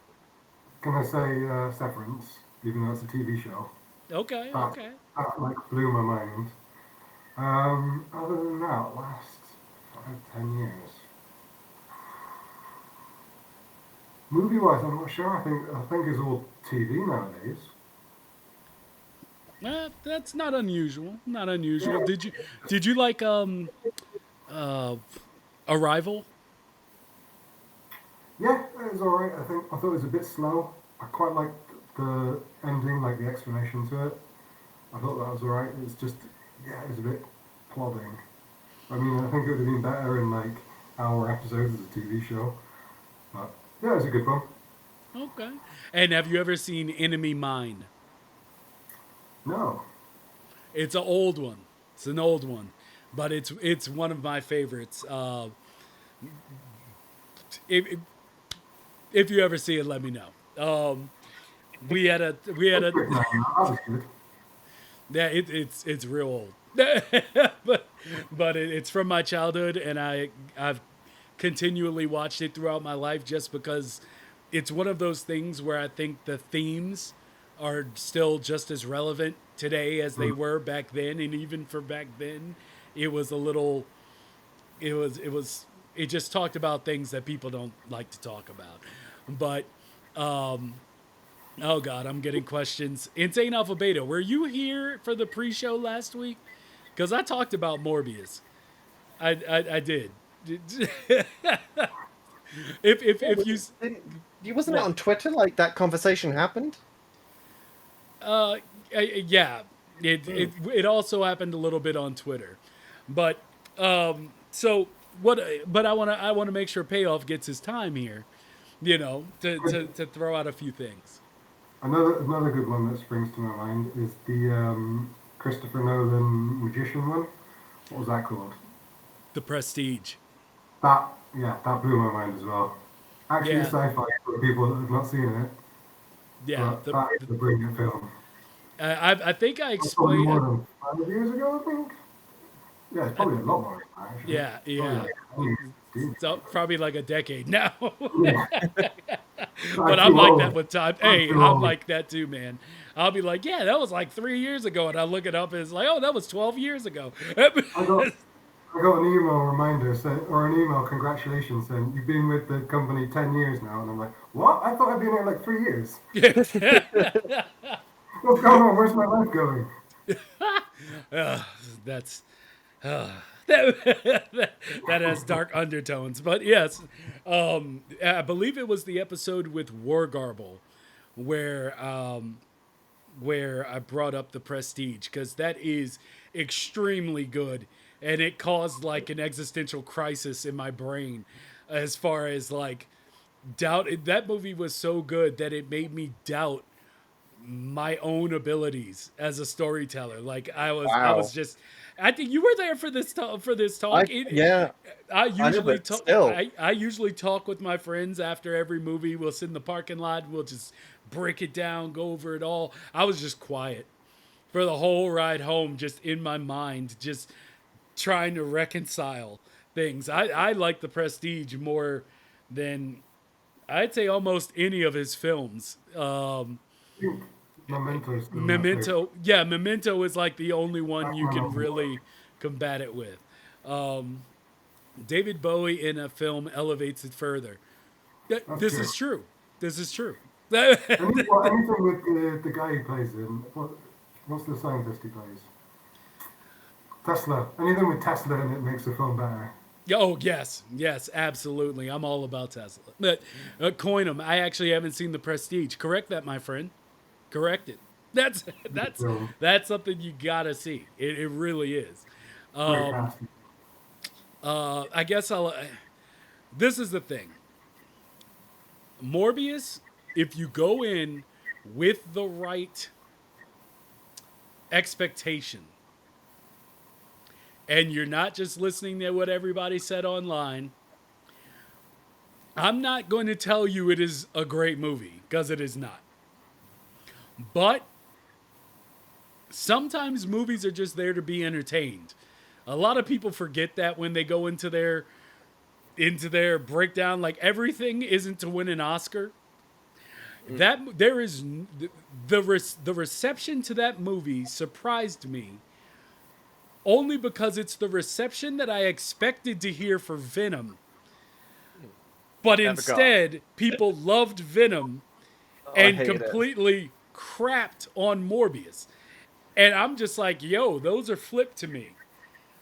Can I say Severance, even though it's a TV show? Okay, That, okay. that like blew my mind. Other than that, last 5-10 years. Movie-wise, I'm not sure. I think it's all TV nowadays. That's not unusual. Not unusual. Yeah. Did you like Arrival? Yeah, it was alright. I thought it was a bit slow. I quite liked the ending, like the explanation to it. I thought that was alright. It's just, yeah, it was a bit plodding. I mean, I think it would have been better in like hour episodes as a TV show. But yeah, it was a good one. Okay. And have you ever seen Enemy Mine? No. It's an old one. It's an old one, but it's one of my favorites. If, if you ever see it, let me know. We had a Quick man, that was good. yeah, it's real old, but it's from my childhood, and I've continually watched it throughout my life just because it's one of those things where I think the themes are still just as relevant today as they were back then, and even for back then, it was a little, it just talked about things that people don't like to talk about, but. Oh God, I'm getting questions. Insane Alpha Beta, were you here for the pre-show last week? Because I talked about Morbius. I did. if you You wasn't it on Twitter like that conversation happened? yeah, it also happened a little bit on Twitter, but so what? But I wanna make sure Payoff gets his time here, to throw out a few things. Another good one that springs to my mind is the Christopher Nolan magician one. What was that called? The Prestige. That blew my mind as well. Actually, Yeah. Sci-Fi for people that have not seen it, Yeah, but that is a brilliant film. I think I That's probably explained. more than 5 years ago, I think. Yeah, it's probably a lot more than that, actually. Yeah, yeah. Probably like, So probably like a decade now. yeah. But I'm too like old. that with time. I'm Hey, too I'm old. like that too, man. I'll be like, yeah, that was like 3 years ago, and I look it up, and it's like, oh, that was 12 years ago. I got an email reminder or an email congratulations saying you've been with the company 10 years now, and I'm like, what? I thought I'd been here like 3 years. What's going on? Where's my life going? That's that has dark undertones, but yes, I believe it was the episode with Wargarble where I brought up the Prestige because that is extremely good, and it caused like an existential crisis in my brain, as far as like doubt. That movie was so good that it made me doubt my own abilities as a storyteller. Like I was Wow. just. I think you were there for this for this I talk. yeah, I I know, usually but talk. still. I usually talk with my friends after every movie. We'll sit in the parking lot. We'll just break it down, go over it all. I was just quiet for the whole ride home, just in my mind, just trying to reconcile things. I like the Prestige more than I'd say almost any of his films. I think Memento's still my favorite. Memento, yeah, Memento is like the only one That's you my can number one. really combat it with. David Bowie in a film elevates it further. That's This true. is true. This is true. Anything with the guy who plays him, what's the scientist he plays? Tesla. Anything with Tesla in it makes the film better. Oh yes, yes, absolutely. I'm all about Tesla. But coin 'em. I actually haven't seen the Prestige. Correct that, my friend. Correct it. That's Good that's film. that's something you gotta see. It really is. Great casting. I guess I'll. This is the thing. Morbius, if you go in with the right expectation, and you're not just listening to what everybody said online, I'm not going to tell you it is a great movie, because it is not. But sometimes movies are just there to be entertained. A lot of people forget that when they go into their breakdown, like everything isn't to win an Oscar. That there is the reception to that movie surprised me, only because it's the reception that I expected to hear for Venom. But Never got. instead, people loved Venom Oh, I and hate it. completely crapped on Morbius. And I'm just like, yo, those are flipped to me.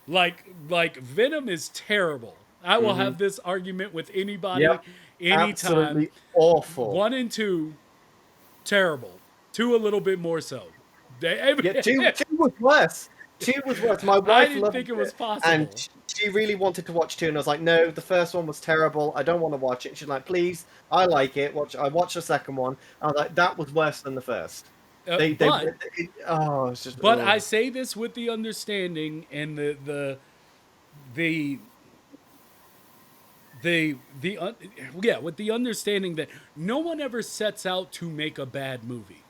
Like Venom is terrible. I will have this argument with anybody, Yep. anytime. Absolutely awful. 1 and 2, terrible. 2 a little bit more so. Yeah, two was worse. 2 was worse. My wife I didn't loved think it was it, possible. and she really wanted to watch 2, and I was like, no, the first one was terrible. I don't want to watch it. She's like, please, I like it. I watched the second one. I was like, that was worse than the first. It's just. But I say this with the understanding and the with the understanding that no one ever sets out to make a bad movie.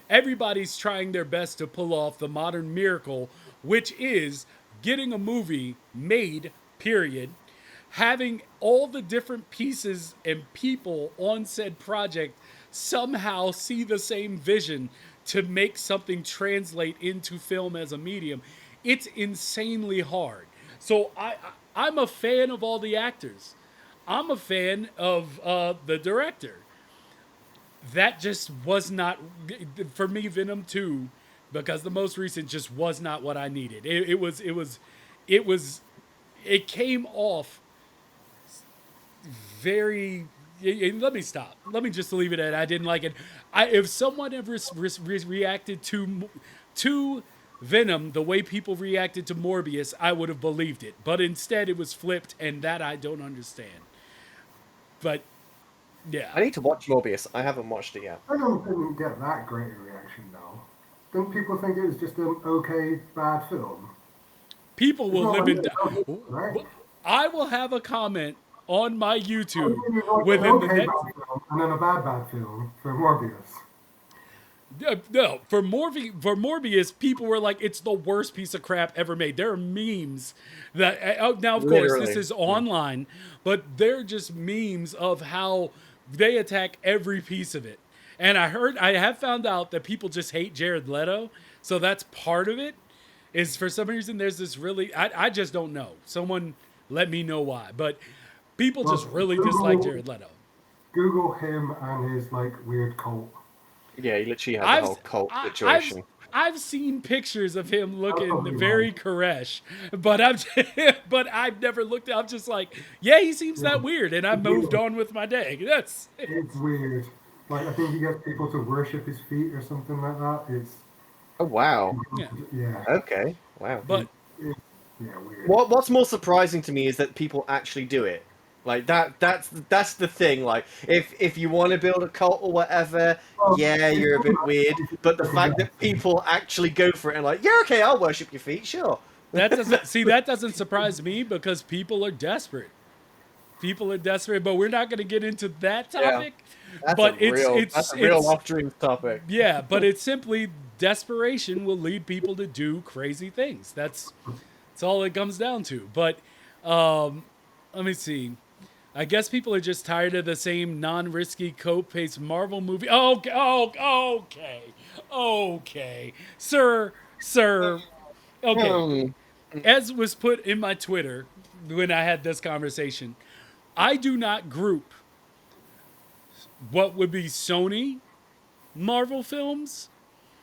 Everybody's trying their best to pull off the modern miracle, which is getting a movie made, period, having all the different pieces and people on said project somehow see the same vision to make something translate into film as a medium. It's insanely hard. So I'm a fan of all the actors. I'm a fan of the director. That just was not, for me, Venom 2, because the most recent just was not what I needed. It came off very. Let me stop. Let me just leave it at I didn't like it. If someone ever reacted to Venom the way people reacted to Morbius, I would have believed it. But instead, it was flipped, and that I don't understand. But yeah, I need to watch Morbius. I haven't watched it yet. I didn't get that great a reaction though. Didn't people think it was just an okay bad film? people will live in. Right? I will have a comment on my YouTube Within within the okay next. bad film and then a bad film for Morbius. No, for Morbius, people were like, "It's the worst piece of crap ever made." There are memes that now, of course, this Literally. is online, but they're just memes of how they attack every piece of it. And I have found out that people just hate Jared Leto, so that's part of it. Is for some reason there's this really, I just don't know. Someone let me know why, but people just really dislike Jared Leto. Google him and his like weird cult. Yeah, he literally had the whole cult situation. I've seen pictures of him looking probably very Koresh, but I've never looked. I'm just like, yeah, he seems that weird, and I moved on with my day. It's weird. Like I think he gets people to worship his feet or something like that. It's Oh wow. yeah, Okay. Wow. But yeah, weird. What's more surprising to me is that people actually do it. Like that's the thing. Like if you want to build a cult or whatever, yeah, you're a bit weird. But the fact that people actually go for it and like, yeah, okay, I'll worship your feet, sure. that doesn't surprise me because people are desperate. People are desperate, but we're not going to get into that topic. That's a real off dream topic. Yeah, but it's simply desperation will lead people to do crazy things. That's all it comes down to. But let me see. I guess people are just tired of the same non-risky, coat-paced Marvel movie. Okay, sir. Okay, as was put in my Twitter when I had this conversation, I do not group what would be Sony Marvel films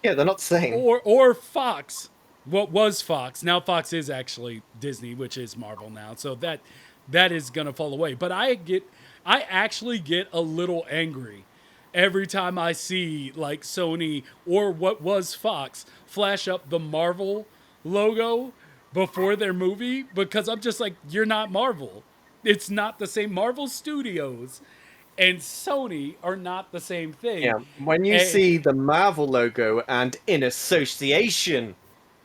Yeah, they're not the same. or Fox. What was Fox? Now Fox is actually Disney, which is Marvel now. So that is gonna fall away. But I actually get a little angry every time I see like Sony or what was Fox flash up the Marvel logo before their movie, because I'm just like, you're not Marvel. It's not the same. Marvel Studios and Sony are not the same thing. Yeah, when you see the Marvel logo and in association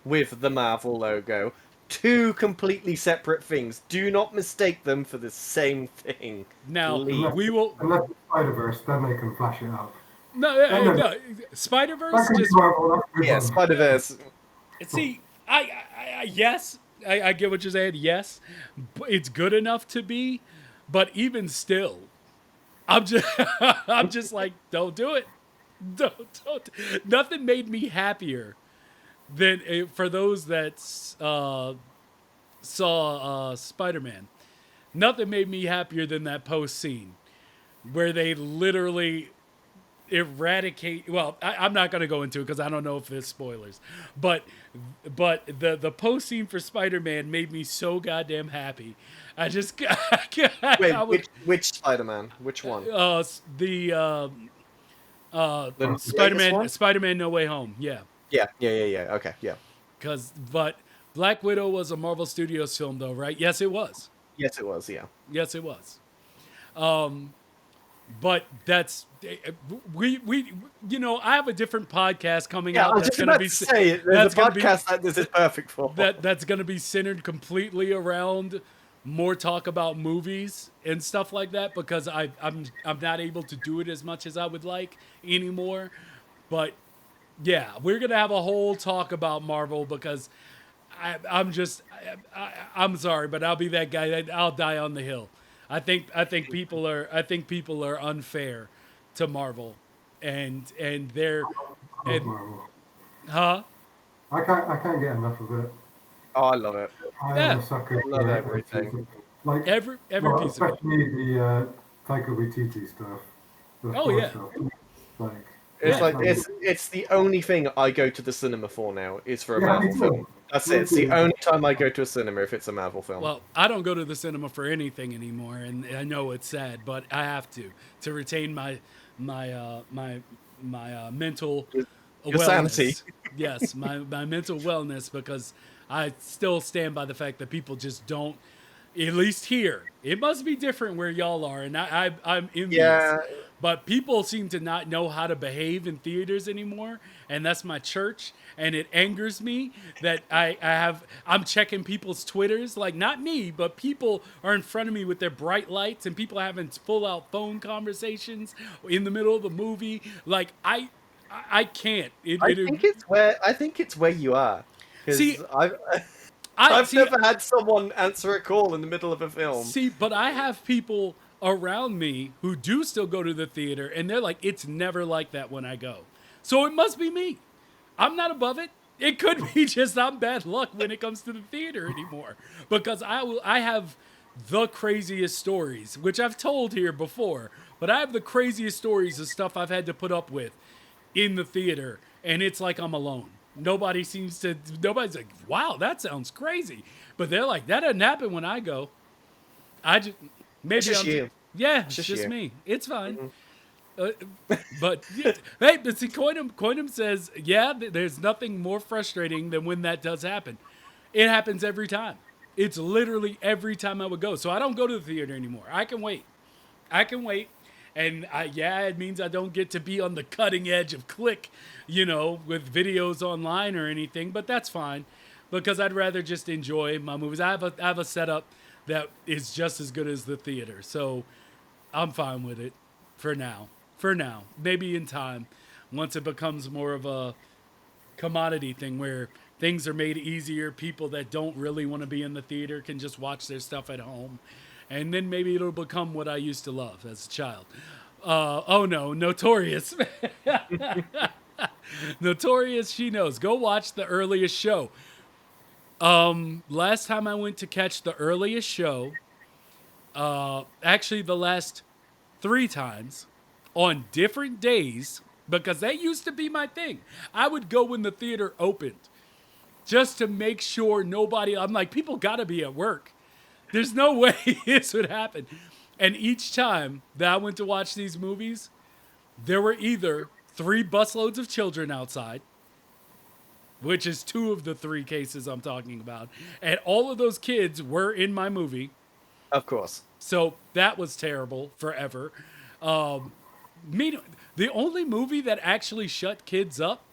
with the Marvel logo, two completely separate things. Do not mistake them for the same thing. Now Please. we will. Unless it's Spider-Verse, then they can flash it up. No. Spider-Verse That can be just. Marvel, that's a good Yeah, one. Spider-Verse. See, yes, I get what you're saying. Yes, it's good enough to be, but even still, I'm just like, don't do it. Don't. Nothing made me happier than for those that saw Spider-Man. Nothing made me happier than that post scene where they literally eradicate. Well, I'm not going to go into it because I don't know if there's spoilers, but the post scene for Spider-Man made me so goddamn happy. I just Wait, which Spider-Man? Which one? The latest one? Spider-Man No Way Home. Yeah. Yeah. Okay, yeah. But Black Widow was a Marvel Studios film, though, right? Yes, it was. Yes, it was. Yeah. Yes, it was. but that's we you know, I have a different podcast coming Yeah, I out was that's just going to about be to say, there's that's a going to be podcast that this is perfect for. that's going to be centered completely around more talk about movies and stuff like that, because I'm not able to do it as much as I would like anymore. But yeah, we're gonna have a whole talk about Marvel, because I'm sorry, but I'll be that guy that I'll die on the hill. I think people are unfair to Marvel, and they're I love and Marvel. huh I can't get enough of it. Oh, I love it. I am yeah, a sucker Love for everything. everything. Like, every well, piece of it. especially the Taika Waititi stuff, the Oh Thor yeah, stuff. Like, It's yeah. like it's the only thing I go to the cinema for now is for a yeah, Marvel me film. too. That's Me it. It's the too. only time I go to a cinema if it's a Marvel film. Well, I don't go to the cinema for anything anymore, and I know it's sad, but I have to retain my mental Your sanity. wellness. Yes, my mental wellness, because I still stand by the fact that people just don't. At least here, it must be different where y'all are, and I'm envious. Yeah. But people seem to not know how to behave in theaters anymore, and that's my church, and it angers me that I'm checking people's Twitters, like not me, but people are in front of me with their bright lights, and people having full out phone conversations in the middle of the movie. Like I can't. I think it's where you are. See, Because I've I I've see. never had someone answer a call in the middle of a film. See, but I have people around me who do still go to the theater, and they're like, it's never like that when I go. So it must be me. I'm not above it. It could be just I'm bad luck when it comes to the theater anymore, because I have the craziest stories, which I've told here before, but I have the craziest stories of stuff I've had to put up with in the theater, and it's like I'm alone. Nobody's like, wow, that sounds crazy. But they're like, that doesn't happen when I go. I just, maybe It's just you. Yeah, It's it's just just you. me. It's fine. But yeah, hey, but see, Coinum says, yeah, there's nothing more frustrating than when that does happen. It happens every time. It's literally every time I would go. So I don't go to the theater anymore. I can wait. I can wait. And yeah, it means I don't get to be on the cutting edge of click, with videos online or anything, but that's fine, because I'd rather just enjoy my movies. I have a setup that is just as good as the theater. So I'm fine with it for now. For now. Maybe in time, once it becomes more of a commodity thing where things are made easier, people that don't really want to be in the theater can just watch their stuff at home. And then maybe it'll become what I used to love as a child. Oh no, Notorious. Notorious, she knows. Go watch the earliest show. Last time I went to catch the earliest show, actually the last 3 times on different days, because that used to be my thing. I would go when the theater opened just to make sure I'm like, people gotta be at work. There's no way this would happen. And each time that I went to watch these movies, there were either 3 busloads of children outside, which is 2 of the 3 cases I'm talking about, and all of those kids were in my movie. Of course. So that was terrible forever. The only movie that actually shut kids up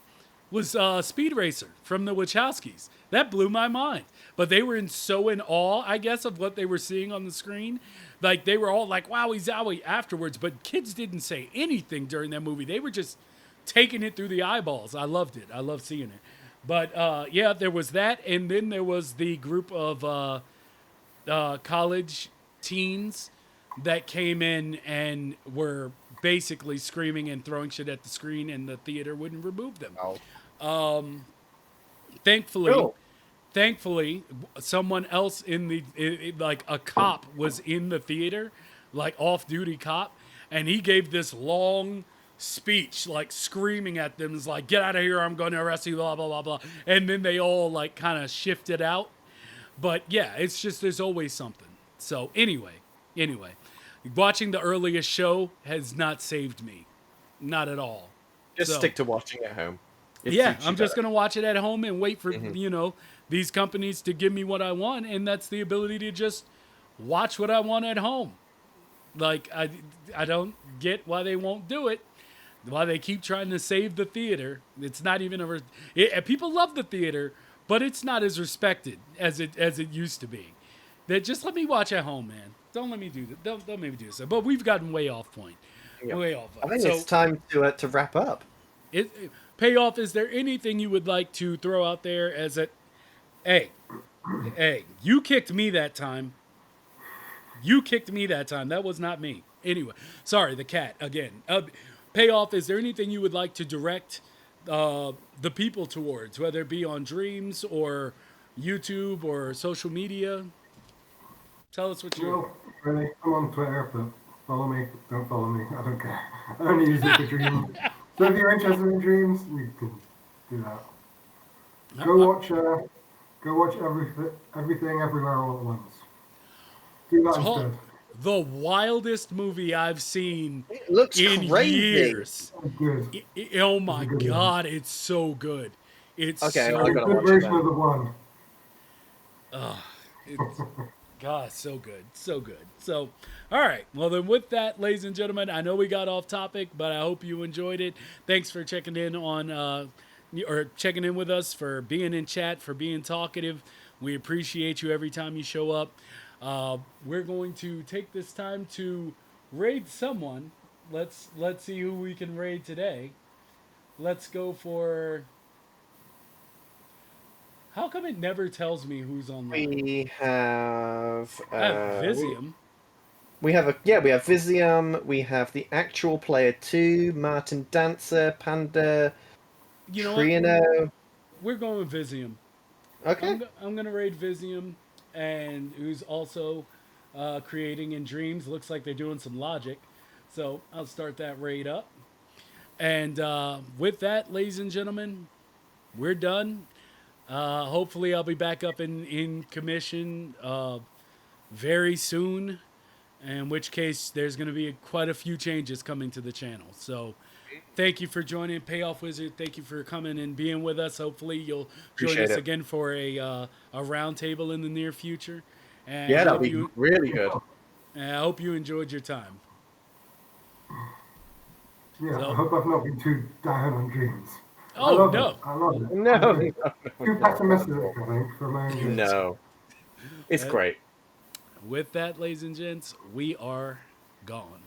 was Speed Racer from the Wachowskis. That blew my mind. But they were so in awe, I guess, of what they were seeing on the screen. Like, they were all like, wowie zowie afterwards. But kids didn't say anything during that movie. They were just taking it through the eyeballs. I loved it. I loved seeing it. But, yeah, there was that. And then there was the group of college teens that came in and were basically screaming and throwing shit at the screen, and the theater wouldn't remove them. Oh. Thankfully, Cool. thankfully, someone else like a cop was in the theater, like off-duty cop, and he gave this long speech, like screaming at them, is like, get out of here, I'm going to arrest you, blah, blah, blah, blah. And then they all like kind of shifted out. But yeah, it's just, there's always something. So anyway, watching the earliest show has not saved me. Not at all. Just stick to watching at home. I'm just going to watch it at home and wait for, these companies to give me what I want. And that's the ability to just watch what I want at home. Like I don't get why they won't do it. Why they keep trying to save the theater. It's not even people love the theater, but it's not as respected as it used to be. That just let me watch at home, man. Don't let me do that. Don't let me do this. But we've gotten way off point. Yeah. Way off. I think So it's time to wrap up. Payoff. Is there anything you would like to throw out there as a hey, you kicked me that time. You kicked me that time. That was not me. Anyway, sorry, the cat again. Payoff. Is there anything you would like to direct the people towards, whether it be on Dreams or YouTube or social media? Tell us what you. Well, really, I'm on Twitter, but follow me. Don't follow me. I don't care. I only use it for dreams. So if you're interested in dreams, you can do that. Go watch everything, everywhere, all at once. Do that instead. The wildest movie I've seen It looks in crazy. years. It's good. Oh my god, it's so good. It's Okay, so I'm It's a gonna good watch version that. of the one. it's, God, so good. So good. So, all right. Well, then with that, ladies and gentlemen, I know we got off topic, but I hope you enjoyed it. Thanks for checking in checking in with us, for being in chat, for being talkative. We appreciate you every time you show up. We're going to take this time to raid someone. Let's see who we can raid today. Let's go for. How come it never tells me who's online? We have I have Visium. We have Visium. We have the actual player 2, Martin Dancer, Panda, You know Triano. We're going with Visium. Okay. I'm gonna raid Visium, and who's also creating in Dreams. Looks like they're doing some logic, so I'll start that raid up. And with that, ladies and gentlemen, we're done. Hopefully, I'll be back up in commission very soon. In which case, there's going to be quite a few changes coming to the channel. So, thank you for joining PayoffWizard. Thank you for coming and being with us. Hopefully, you'll join us again for a roundtable in the near future. And yeah, that'll be really good. And I hope you enjoyed your time. Yeah, I hope I've not been too down on dreams. Oh, I love it. No. Too pessimistic, I think, for my own good. No. It's great. With that, ladies and gents, we are gone.